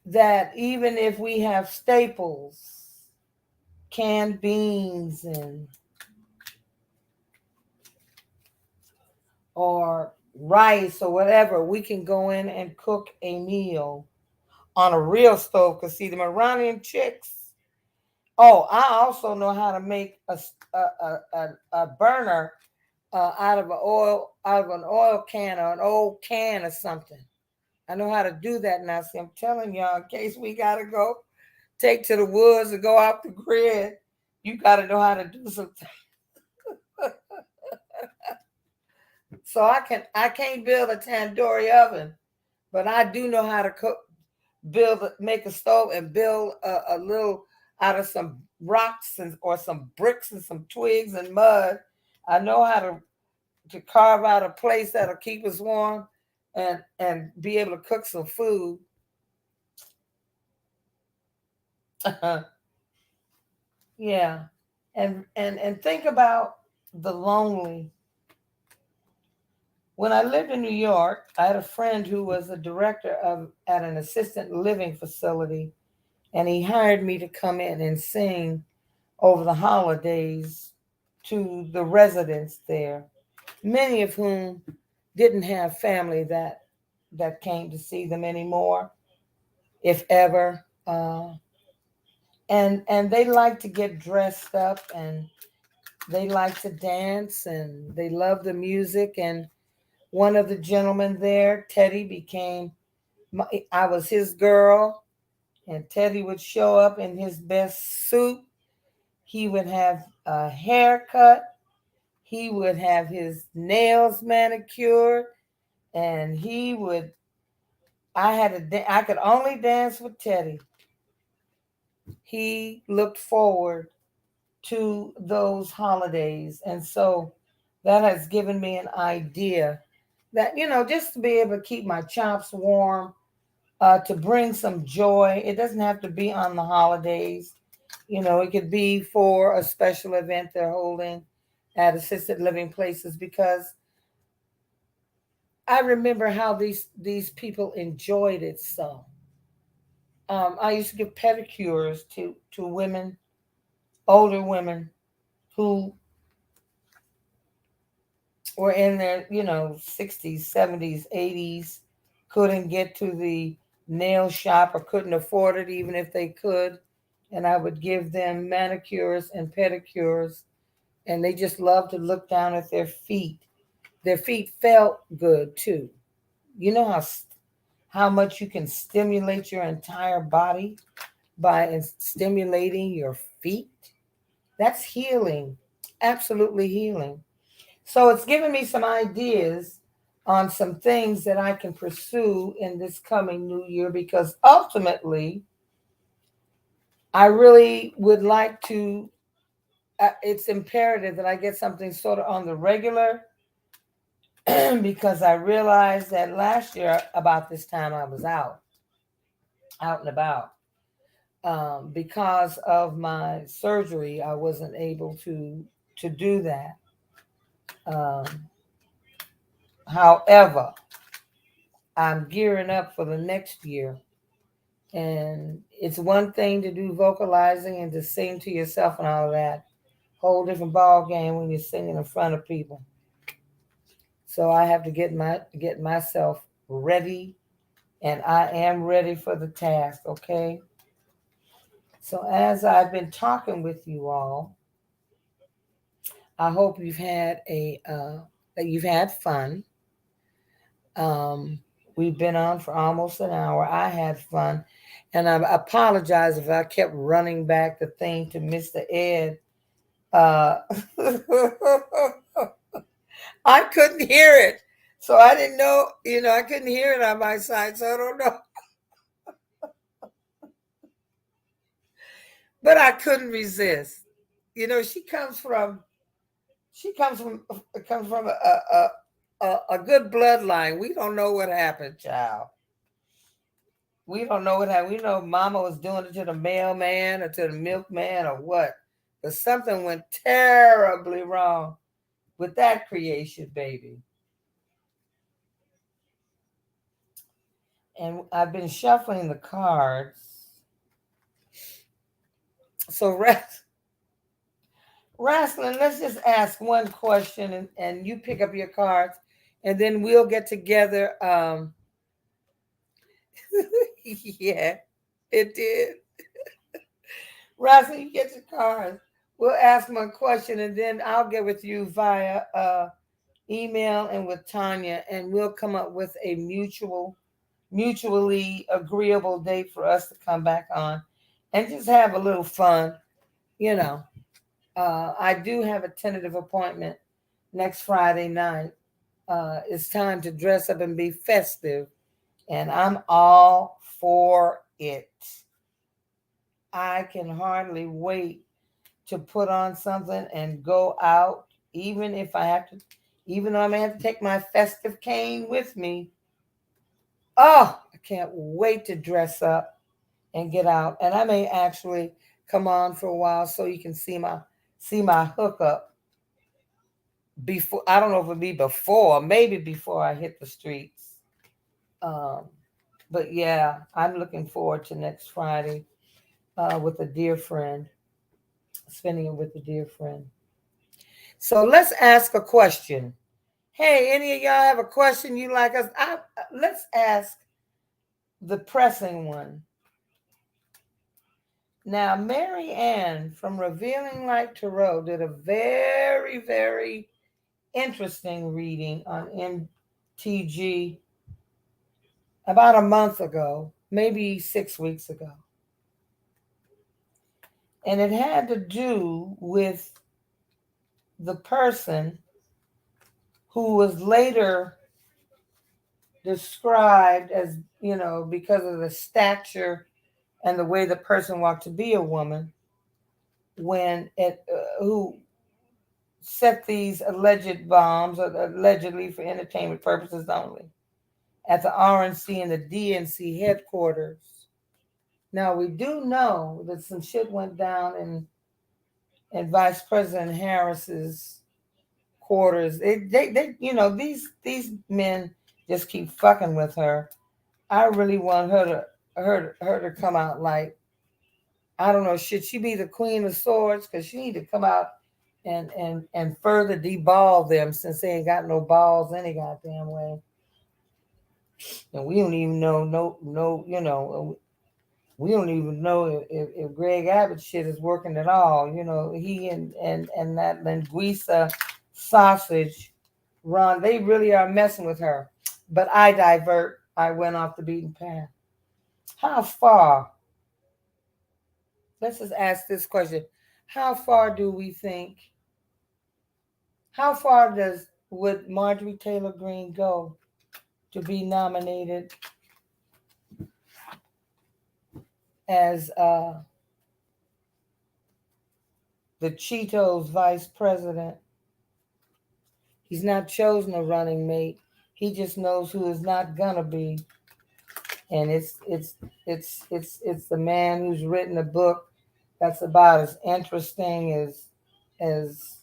Speaker 2: That even if we have staples, canned beans and or rice or whatever, we can go in and cook a meal on a real stove. Cause see, the Iranian chicks. Oh, I also know how to make a burner out of an oil can or an old can or something. I know how to do that now. See, I'm telling y'all, in case we gotta go take to the woods and go off the grid, you gotta know how to do something. So I can't build a tandoori oven, but I do know how to cook, make a stove and build a little out of some rocks or some bricks and some twigs and mud. I know how to carve out a place that'll keep us warm and be able to cook some food. Yeah. And think about the lonely. When I lived in New York, I had a friend who was a director of at an assisted living facility, and he hired me to come in and sing over the holidays to the residents there, many of whom didn't have family that came to see them anymore, if ever. And they like to get dressed up and they like to dance and they love the music. And one of the gentlemen there, Teddy, I was his girl, and Teddy would show up in his best suit. He would have a haircut. He would have his nails manicured, and he would. I could only dance with Teddy. He looked forward to those holidays, and so that has given me an idea that just to be able to keep my chops warm, to bring some joy. It doesn't have to be on the holidays. It could be for a special event they're holding at assisted living places because I remember how these people enjoyed it so. I used to give pedicures to women, older women who were in their 60s, 70s, 80s, couldn't get to the nail shop or couldn't afford it even if they could. and I would give them manicures and pedicures, and they just loved to look down at their feet. Their feet felt good too. You know how much you can stimulate your entire body by stimulating your feet? That's healing, absolutely healing. So it's given me some ideas on some things that I can pursue in this coming new year, because ultimately, I really would like to. It's imperative that I get something sort of on the regular because I realized that last year, about this time, I was out and about. Because of my surgery, I wasn't able to do that. Um, However, I'm gearing up for the next year, and it's one thing to do vocalizing and to sing to yourself and all of that. Whole different ball game when you're singing in front of people. So I have to get myself ready, and I am ready for the task. Okay. So as I've been talking with you all, I hope that you've had fun. Um, we've been on for almost an hour. I had fun, and I apologize if I kept running back the thing to Mr. Ed. Uh, I couldn't hear it, so I didn't know. I couldn't hear it on my side, so I don't know. But I couldn't resist. She comes from a good bloodline. We don't know what happened, child. We don't know what happened. We know Mama was doing it to the mailman or to the milkman or what, but something went terribly wrong with that creation, baby. And I've been shuffling the cards. So, Wrestling, let's just ask one question, and you pick up your cards, and then we'll get together. Yeah, it did. Wrestling, you get your cards. We'll ask one question, and then I'll get with you via email and with Tanya, and we'll come up with a mutually agreeable date for us to come back on and just have a little fun. You know, I do have a tentative appointment next Friday night. It's time to dress up and be festive, and I'm all for it. I can hardly wait to put on something and go out, even if I have to, even though I may have to take my festive cane with me. Oh, I can't wait to dress up and get out. And I may actually come on for a while so you can see my hookup before. I don't know if it'll be before, maybe before I hit the streets. Um, but yeah, I'm looking forward to next Friday with a dear friend, spending it with a dear friend. So let's ask a question. Hey, any of y'all have a question you like us? Let's ask the pressing one. Now, Mary Ann from Revealing Light Tarot did a very, very interesting reading on MTG about a month ago, maybe 6 weeks ago. And it had to do with the person who was later described as, because of the stature and the way the person walked to be a woman, when it who set these alleged bombs, or allegedly for entertainment purposes only, at the RNC and the DNC headquarters. Now we do know that some shit went down in Vice President Harris's quarters. These men just keep fucking with her. I really want her to come out like, I don't know, should she be the Queen of Swords? Because she need to come out and further deball them, since they ain't got no balls any goddamn way. And we don't even know, no, We don't even know if Greg Abbott shit is working at all. You know, he and that linguiça sausage run, they really are messing with her. But I divert. I went off the beaten path. How far? Let's just ask this question. How far do we think, how far does would Marjorie Taylor Greene go to be nominated as the Cheetos vice president? He's not chosen a running mate. He just knows who is not gonna be. And it's the man who's written a book that's about as interesting as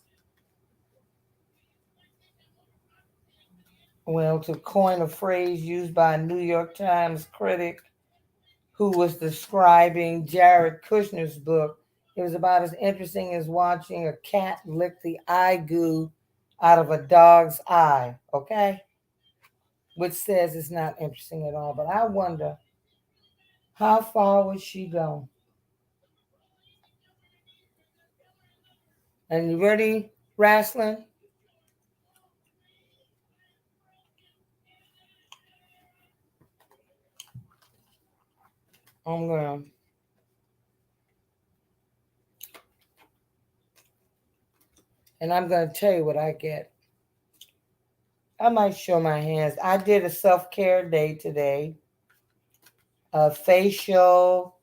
Speaker 2: well, to coin a phrase used by a New York Times critic who was describing Jared Kushner's book. It was about as interesting as watching a cat lick the eye goo out of a dog's eye, okay? Which says it's not interesting at all. But I wonder, how far would she go? And you ready, wrestling? I'm going, and I'm going to tell you what I get. I might show my hands. I did a self care day today, a facial,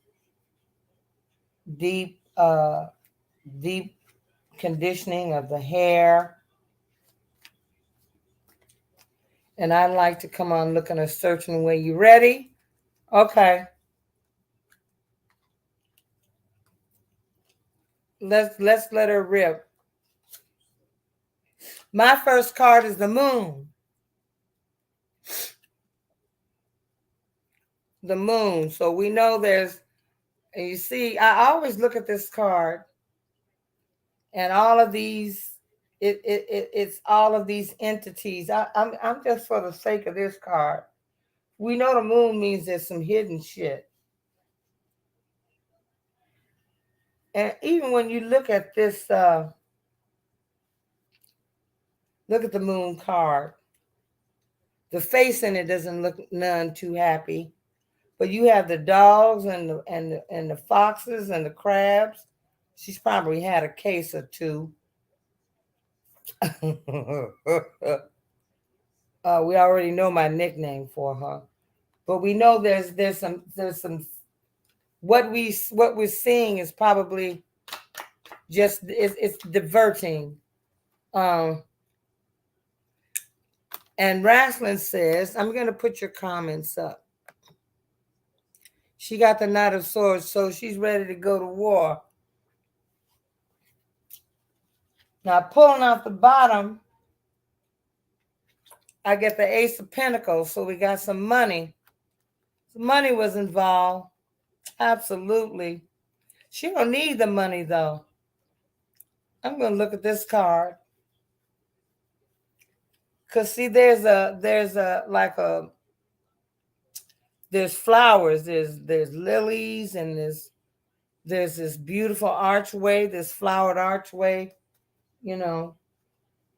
Speaker 2: deep, deep conditioning of the hair. And I like to come on looking a certain way. You ready? Okay. Let's let her rip. My first card is the moon. The moon. So we know there's, and you see, I always look at this card and all of these, it's all of these entities. I'm just for the sake of this card. We know the moon means there's some hidden shit. And even when you look at this, look at the moon card. The face in it doesn't look none too happy, but you have the dogs and the foxes and the crabs. She's probably had a case or two. We already know my nickname for her, but we know there's some what we're seeing is probably just it's diverting. Um, and Wrestling says, I'm going to put your comments up. She got the Knight of Swords, so she's ready to go to war. Now, pulling off the bottom, I get the Ace of Pentacles, so we got some money. Some money was involved. Absolutely. She don't need the money, though. I'm going to look at this card. Because, see, there's flowers, there's lilies, and there's this beautiful archway, this flowered archway, you know.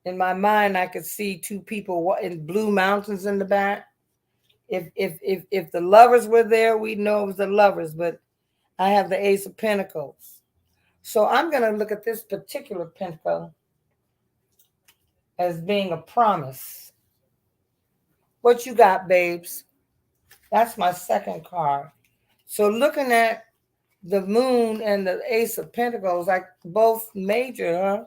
Speaker 2: In my mind, I could see two people in blue mountains in the back. If the lovers were there, we'd know it was the lovers, but I have the Ace of Pentacles. So I'm going to look at this particular pentacle as being a promise. What you got, babes? That's my second card. So looking at the moon and the Ace of Pentacles, like both major, huh?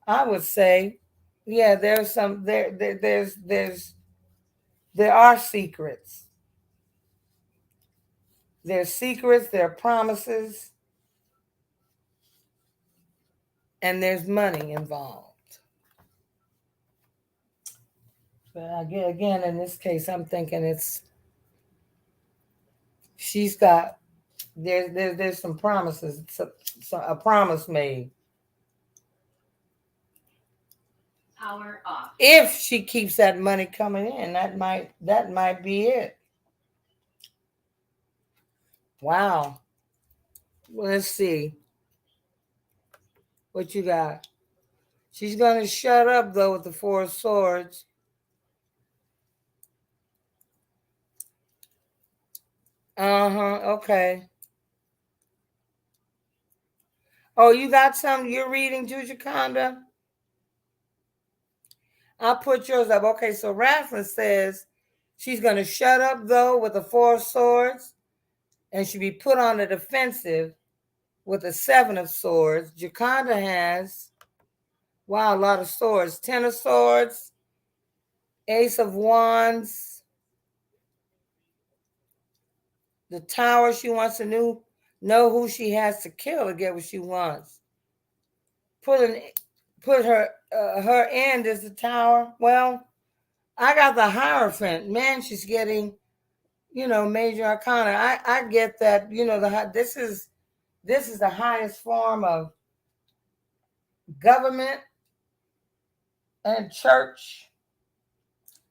Speaker 2: I would say, yeah, there's some there are secrets. There's secrets, there are promises, and there's money involved. But again, in this case, I'm thinking she's got there's some promises, a promise made.
Speaker 3: Power off.
Speaker 2: If she keeps that money coming in, that might be it. Wow. Well, let's see what you got. She's gonna shut up though with the Four of Swords. Uh-huh. Okay. Oh, you got some you're reading, Jujaconda? I'll put yours up. Okay, so Raffin says she's gonna shut up though with the Four of Swords and should be put on the defensive with the Seven of Swords. Jaconda has, wow, a lot of swords. Ten of Swords, Ace of Wands, the Tower. She wants to know who she has to kill to get what she wants. Put an put her end as the Tower. Well, I got the Hierophant. Man, she's getting, major arcana. I get that. This is the highest form of government and church.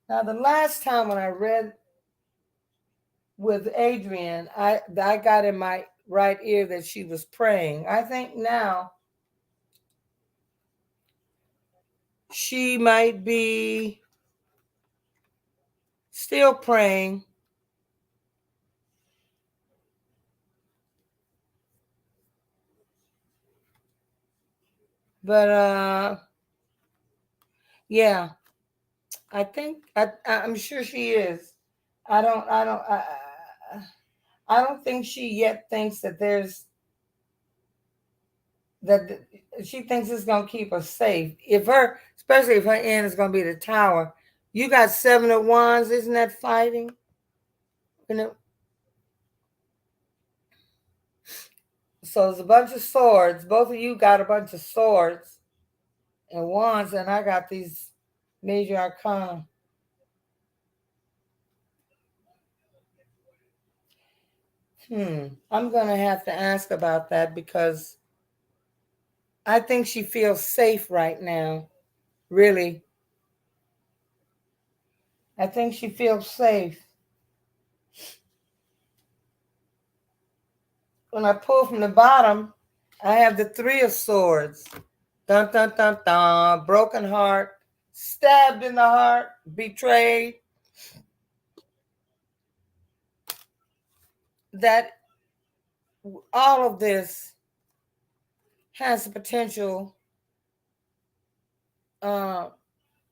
Speaker 2: Now, the last time when I read with Adrian, I got in my right ear that she was praying. I think now she might be still praying, but yeah, I'm sure she is. I don't think she yet thinks that that she thinks it's gonna keep her safe. Especially if her end is gonna be the Tower. You got Seven of Wands, isn't that fighting? You know, so there's a bunch of swords. Both of you got a bunch of swords and wands, and I got these major arcana. I'm gonna have to ask about that because I think she feels safe right now. Really, I think she feels safe. When I pull from the bottom, I have the Three of Swords. Dun dun dun dun. Broken heart, stabbed in the heart, betrayed. That all of this has the potential uh,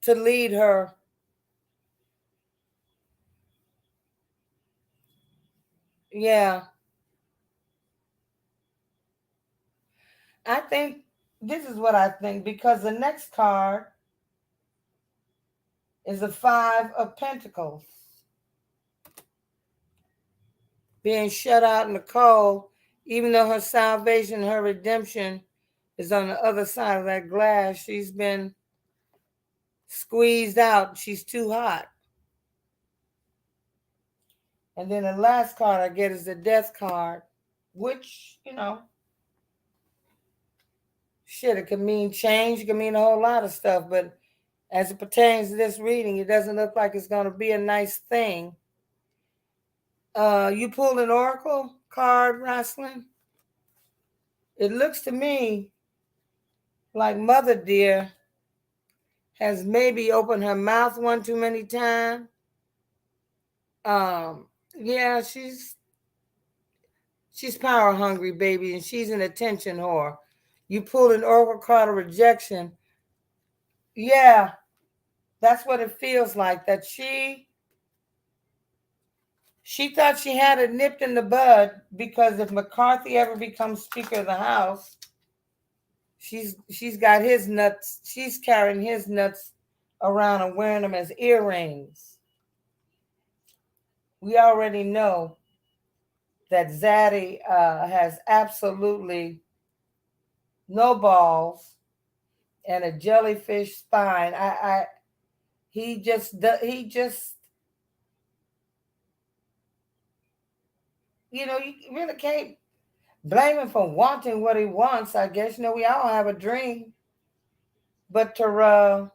Speaker 2: to lead her. Yeah, I think this is what I think because the next card is the Five of Pentacles. Being shut out in the cold, even though her salvation, her redemption is on the other side of that glass. She's been squeezed out. She's too hot. And then the last card I get is the Death card, which, shit, it can mean change. It can mean a whole lot of stuff. But as it pertains to this reading, it doesn't look like it's going to be a nice thing. You pulled an Oracle card, Wrestling. It looks to me like Mother Dear has maybe opened her mouth one too many times. Yeah, she's power hungry, baby, and she's an attention whore. You pulled an Oracle card of rejection. Yeah, that's what it feels like. That she thought she had it nipped in the bud because if McCarthy ever becomes Speaker of the House, she's got his nuts. She's carrying his nuts around and wearing them as earrings. We already know that Zaddy has absolutely no balls and a jellyfish spine. He just you really can't blame him for wanting what he wants. I guess we all have a dream, but to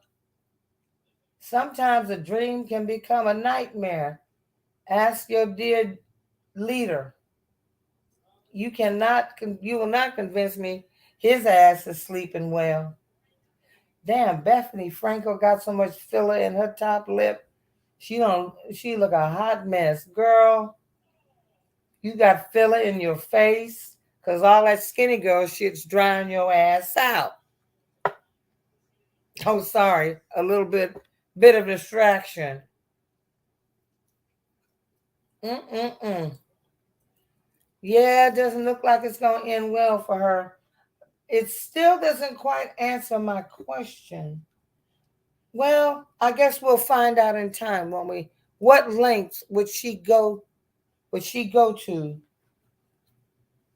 Speaker 2: sometimes a dream can become a nightmare. Ask your dear leader. You will not convince me his ass is sleeping well. Damn, Bethany Frankel got so much filler in her top lip. She look a hot mess. Girl, you got filler in your face because all that skinny girl shit's drying your ass out. Oh, sorry, a little bit of distraction. Mm-mm-mm. Yeah, it doesn't look like it's going to end well for her. It still doesn't quite answer my question. Well, I guess we'll find out in time when we. What lengths would she go? Would she go to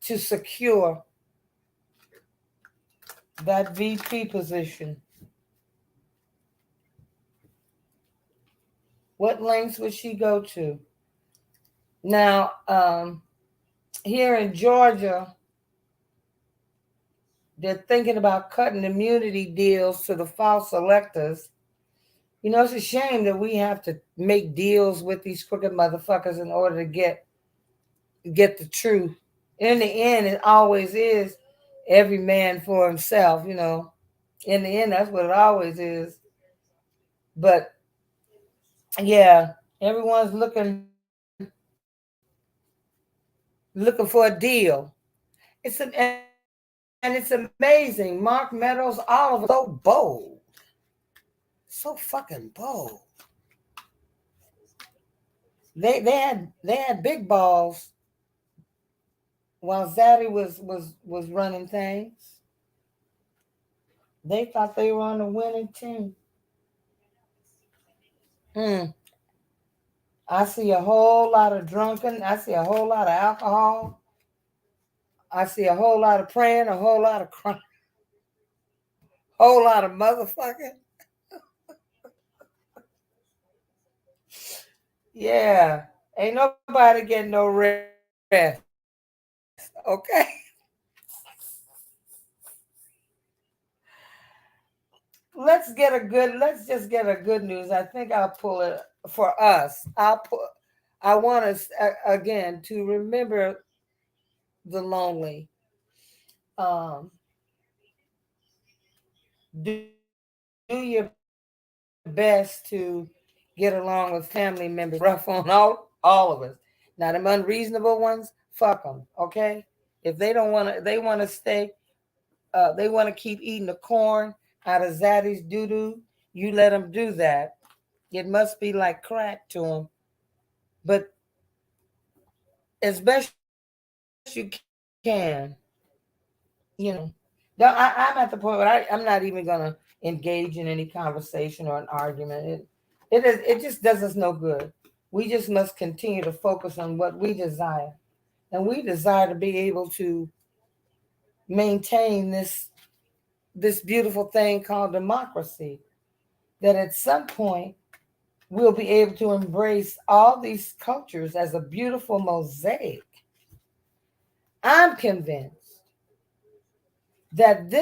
Speaker 2: secure that VP position? What lengths would she go to? Now, here in Georgia, they're thinking about cutting immunity deals to the false electors. You know, it's a shame that we have to make deals with these crooked motherfuckers in order to get the truth. In the end, it always is every man for himself, you know. In the end, that's what it always is. But yeah, everyone's looking for a deal. And it's amazing. Mark Meadows, all of them so bold, so fucking bold. They had big balls while Zaddy was running things. They thought they were on the winning team. Mm. I see a whole lot of drunken. I see a whole lot of alcohol. I see a whole lot of praying, a whole lot of crying, whole lot of motherfucking. Yeah, ain't nobody getting no rest. Okay, let's just get a good news. I think I'll pull it for us. I want us again to remember the lonely. Um, do your best to get along with family members. It's rough on all of us. Now them unreasonable ones, fuck them. Okay, if they want to stay. They want to keep eating the corn out of Zaddy's doo doo. You let them do that. It must be like crack to them. But as best you can, you know. I'm at the point where I'm not even gonna engage in any conversation or an argument. It just does us no good. We just must continue to focus on what we desire, and we desire to be able to maintain this beautiful thing called democracy. That at some point we'll be able to embrace all these cultures as a beautiful mosaic. I'm convinced that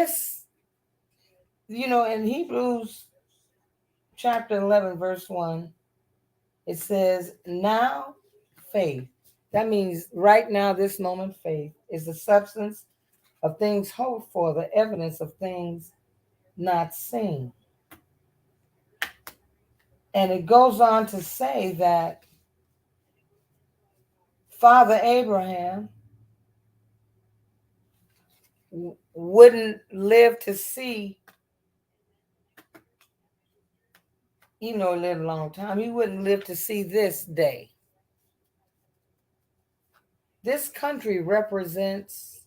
Speaker 2: in Hebrews chapter 11, verse 1, it says, now faith. That means right now, this moment, faith is the substance of things hoped for, the evidence of things not seen. And it goes on to say that Father Abraham wouldn't live to see, he lived a long time. He wouldn't live to see this day. This country represents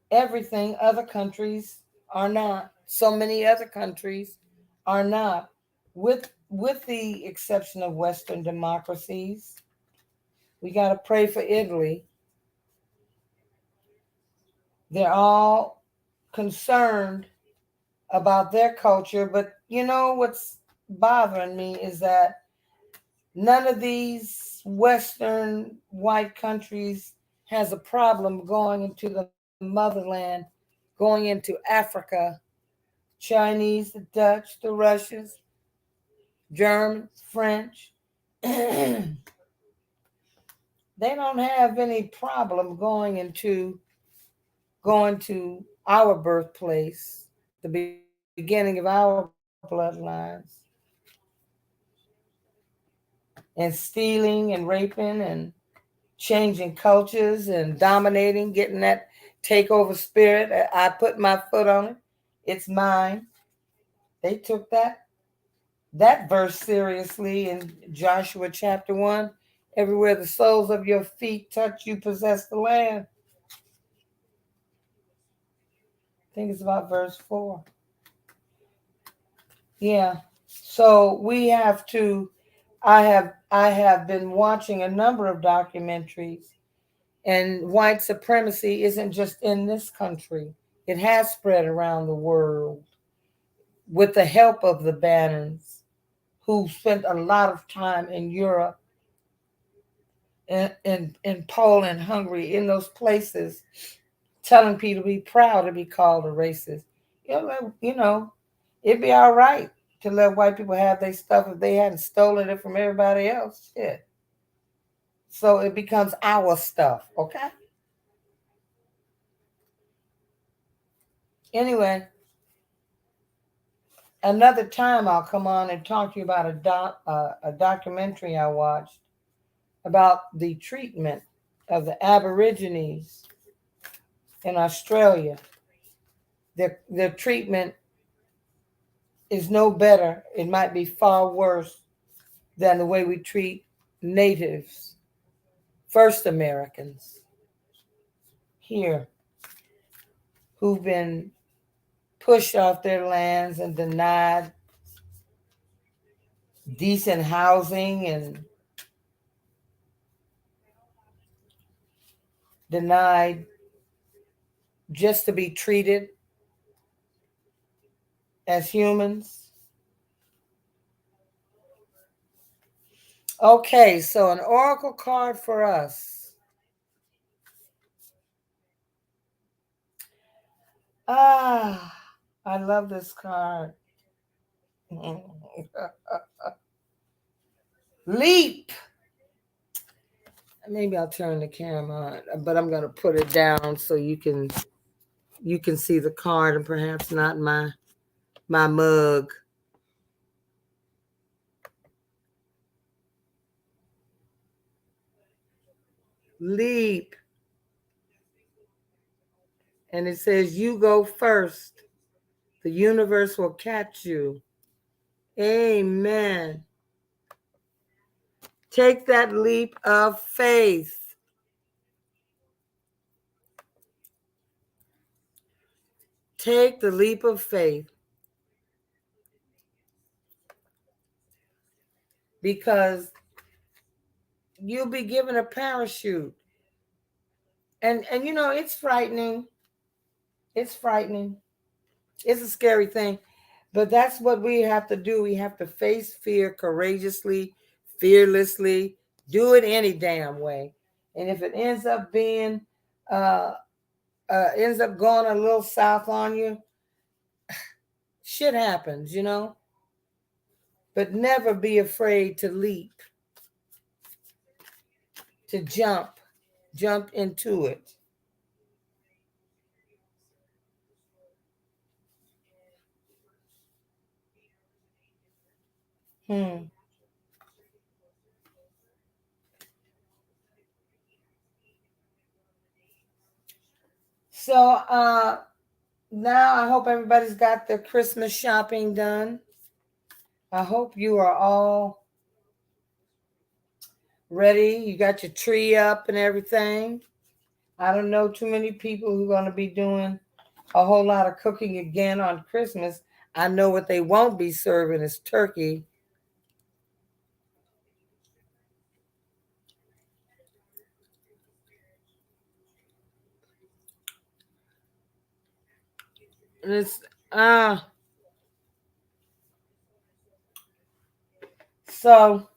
Speaker 2: everything other countries are not. So many other countries are not. With the exception of Western democracies, we got to pray for Italy. They're all concerned about their culture, but you know what's bothering me is that none of these Western white countries has a problem going into the motherland, going into Africa. Chinese, the Dutch, the Russians, Germans, French, they don't have any problem going to our birthplace, the beginning of our bloodlines, and stealing and raping and changing cultures and dominating, getting that takeover spirit. I put my foot on it. It's mine. They took that verse seriously in Joshua chapter 1. Everywhere the soles of your feet touch, you possess the land. I think it's about verse 4. Yeah. So we have to I have been watching a number of documentaries, and white supremacy isn't just in this country. It has spread around the world with the help of the Bannons, who spent a lot of time in Europe and in Poland, Hungary, in those places, telling people to be proud to be called a racist. You know, it'd be all right to let white people have their stuff if they hadn't stolen it from everybody else. Shit. So it becomes our stuff, okay? Anyway, another time I'll come on and talk to you about a documentary I watched about the treatment of the Aborigines in Australia. Their treatment is no better. It might be far worse than the way we treat natives, first Americans here, who've been pushed off their lands and denied decent housing and denied just to be treated as humans. Okay, so an oracle card for us. Ah, I love this card. Leap. Maybe I'll turn the camera on, but I'm going to put it down so you can see the card and perhaps not my mug. Leap. And it says, you go first. The universe will catch you. Amen. Take that leap of faith. Take the leap of faith, because you'll be given a parachute. And it's frightening. It's frightening. It's a scary thing. But that's what we have to do. We have to face fear courageously, fearlessly, do it any damn way. And if it uh, ends up going a little south on you, shit happens. But never be afraid to leap, to jump into it. Hmm. So now I hope everybody's got their Christmas shopping done. I hope you are all ready. You got your tree up and everything. I don't know too many people who are going to be doing a whole lot of cooking again on Christmas. I know what they won't be serving is turkey. And it's uh so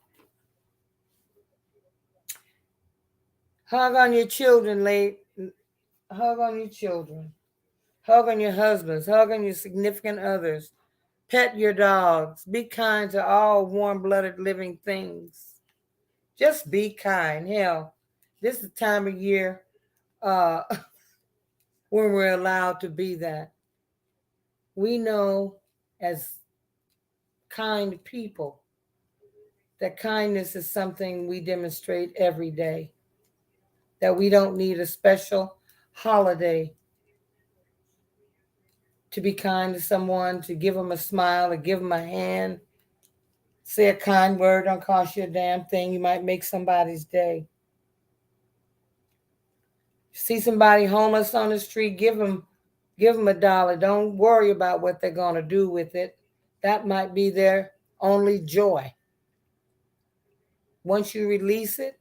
Speaker 2: hug on your children, late. Hug on your children. Hug on your husbands. Hug on your significant others. Pet your dogs. Be kind to all warm blooded living things. Just be kind. Hell, This is the time of year uh, when we're allowed to be that. We know as kind people that kindness is something we demonstrate every day, that we don't need a special holiday to be kind to someone, to give them a smile, to give them a hand, say a kind word, don't cost you a damn thing. You might make somebody's day. See somebody homeless on the street, give them $1. Don't worry about what they're going to do with it. That might be their only joy. Once you release it,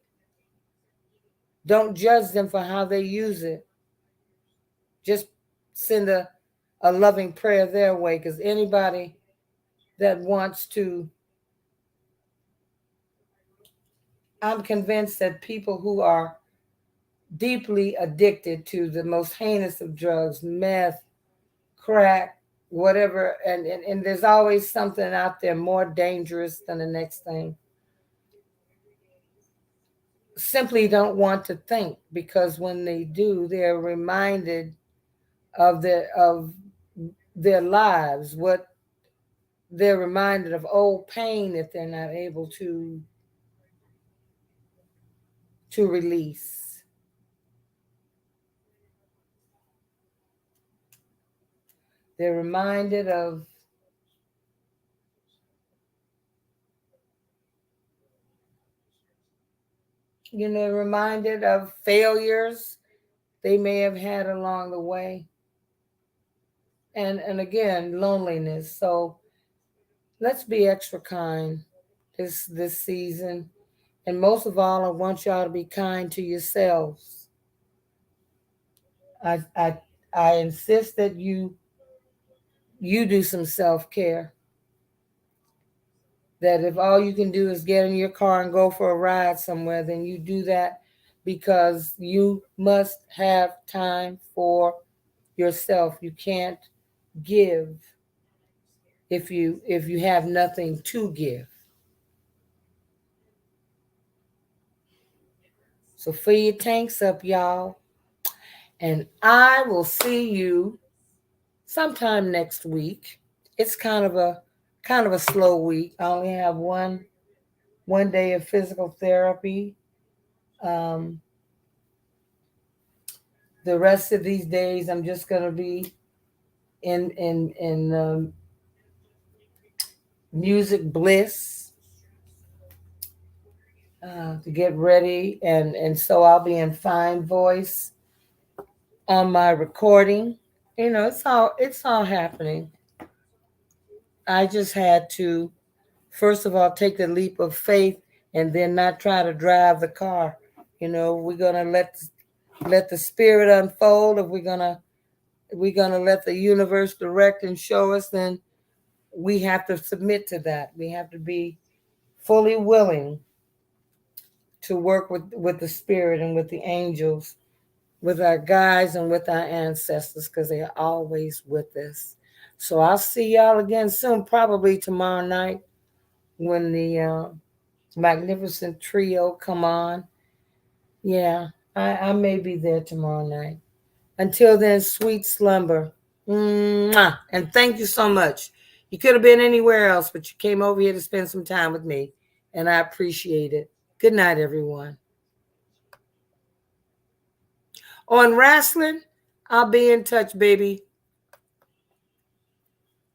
Speaker 2: don't judge them for how they use it. Just send a loving prayer their way, because anybody that wants to, I'm convinced that people who are deeply addicted to the most heinous of drugs, meth, crack, whatever, and there's always something out there more dangerous than the next thing, simply don't want to think, because when they do, they're reminded of their lives, what they're reminded of old pain that they're not able to release. They're reminded of reminded of failures they may have had along the way, and again, loneliness. So let's be extra kind this season, and most of all, I want y'all to be kind to yourselves. I i i insist that you do some self-care, that if all you can do is get in your car and go for a ride somewhere, then you do that, because you must have time for yourself. You can't give if you have nothing to give. So fill your tanks up, y'all, and I will see you sometime next week. It's kind of a slow week. I only have one day of physical therapy. Um, the rest of these days, I'm just gonna be in music bliss, to get ready, and so I'll be in fine voice on my recording. It's all happening. I just had to first of all take the leap of faith, and then not try to drive the car. We're gonna let the spirit unfold. If we're gonna let the universe direct and show us, then we have to submit to that. We have to be fully willing to work with the spirit and with the angels, with our guides and with our ancestors, because they are always with us. So I'll see y'all again soon, probably tomorrow night when the magnificent trio come on. Yeah, I may be there tomorrow night. Until then, sweet slumber. Mwah. And thank you so much. You could have been anywhere else, but you came over here to spend some time with me, and I appreciate it. Good night, everyone. On wrestling, I'll be in touch, baby.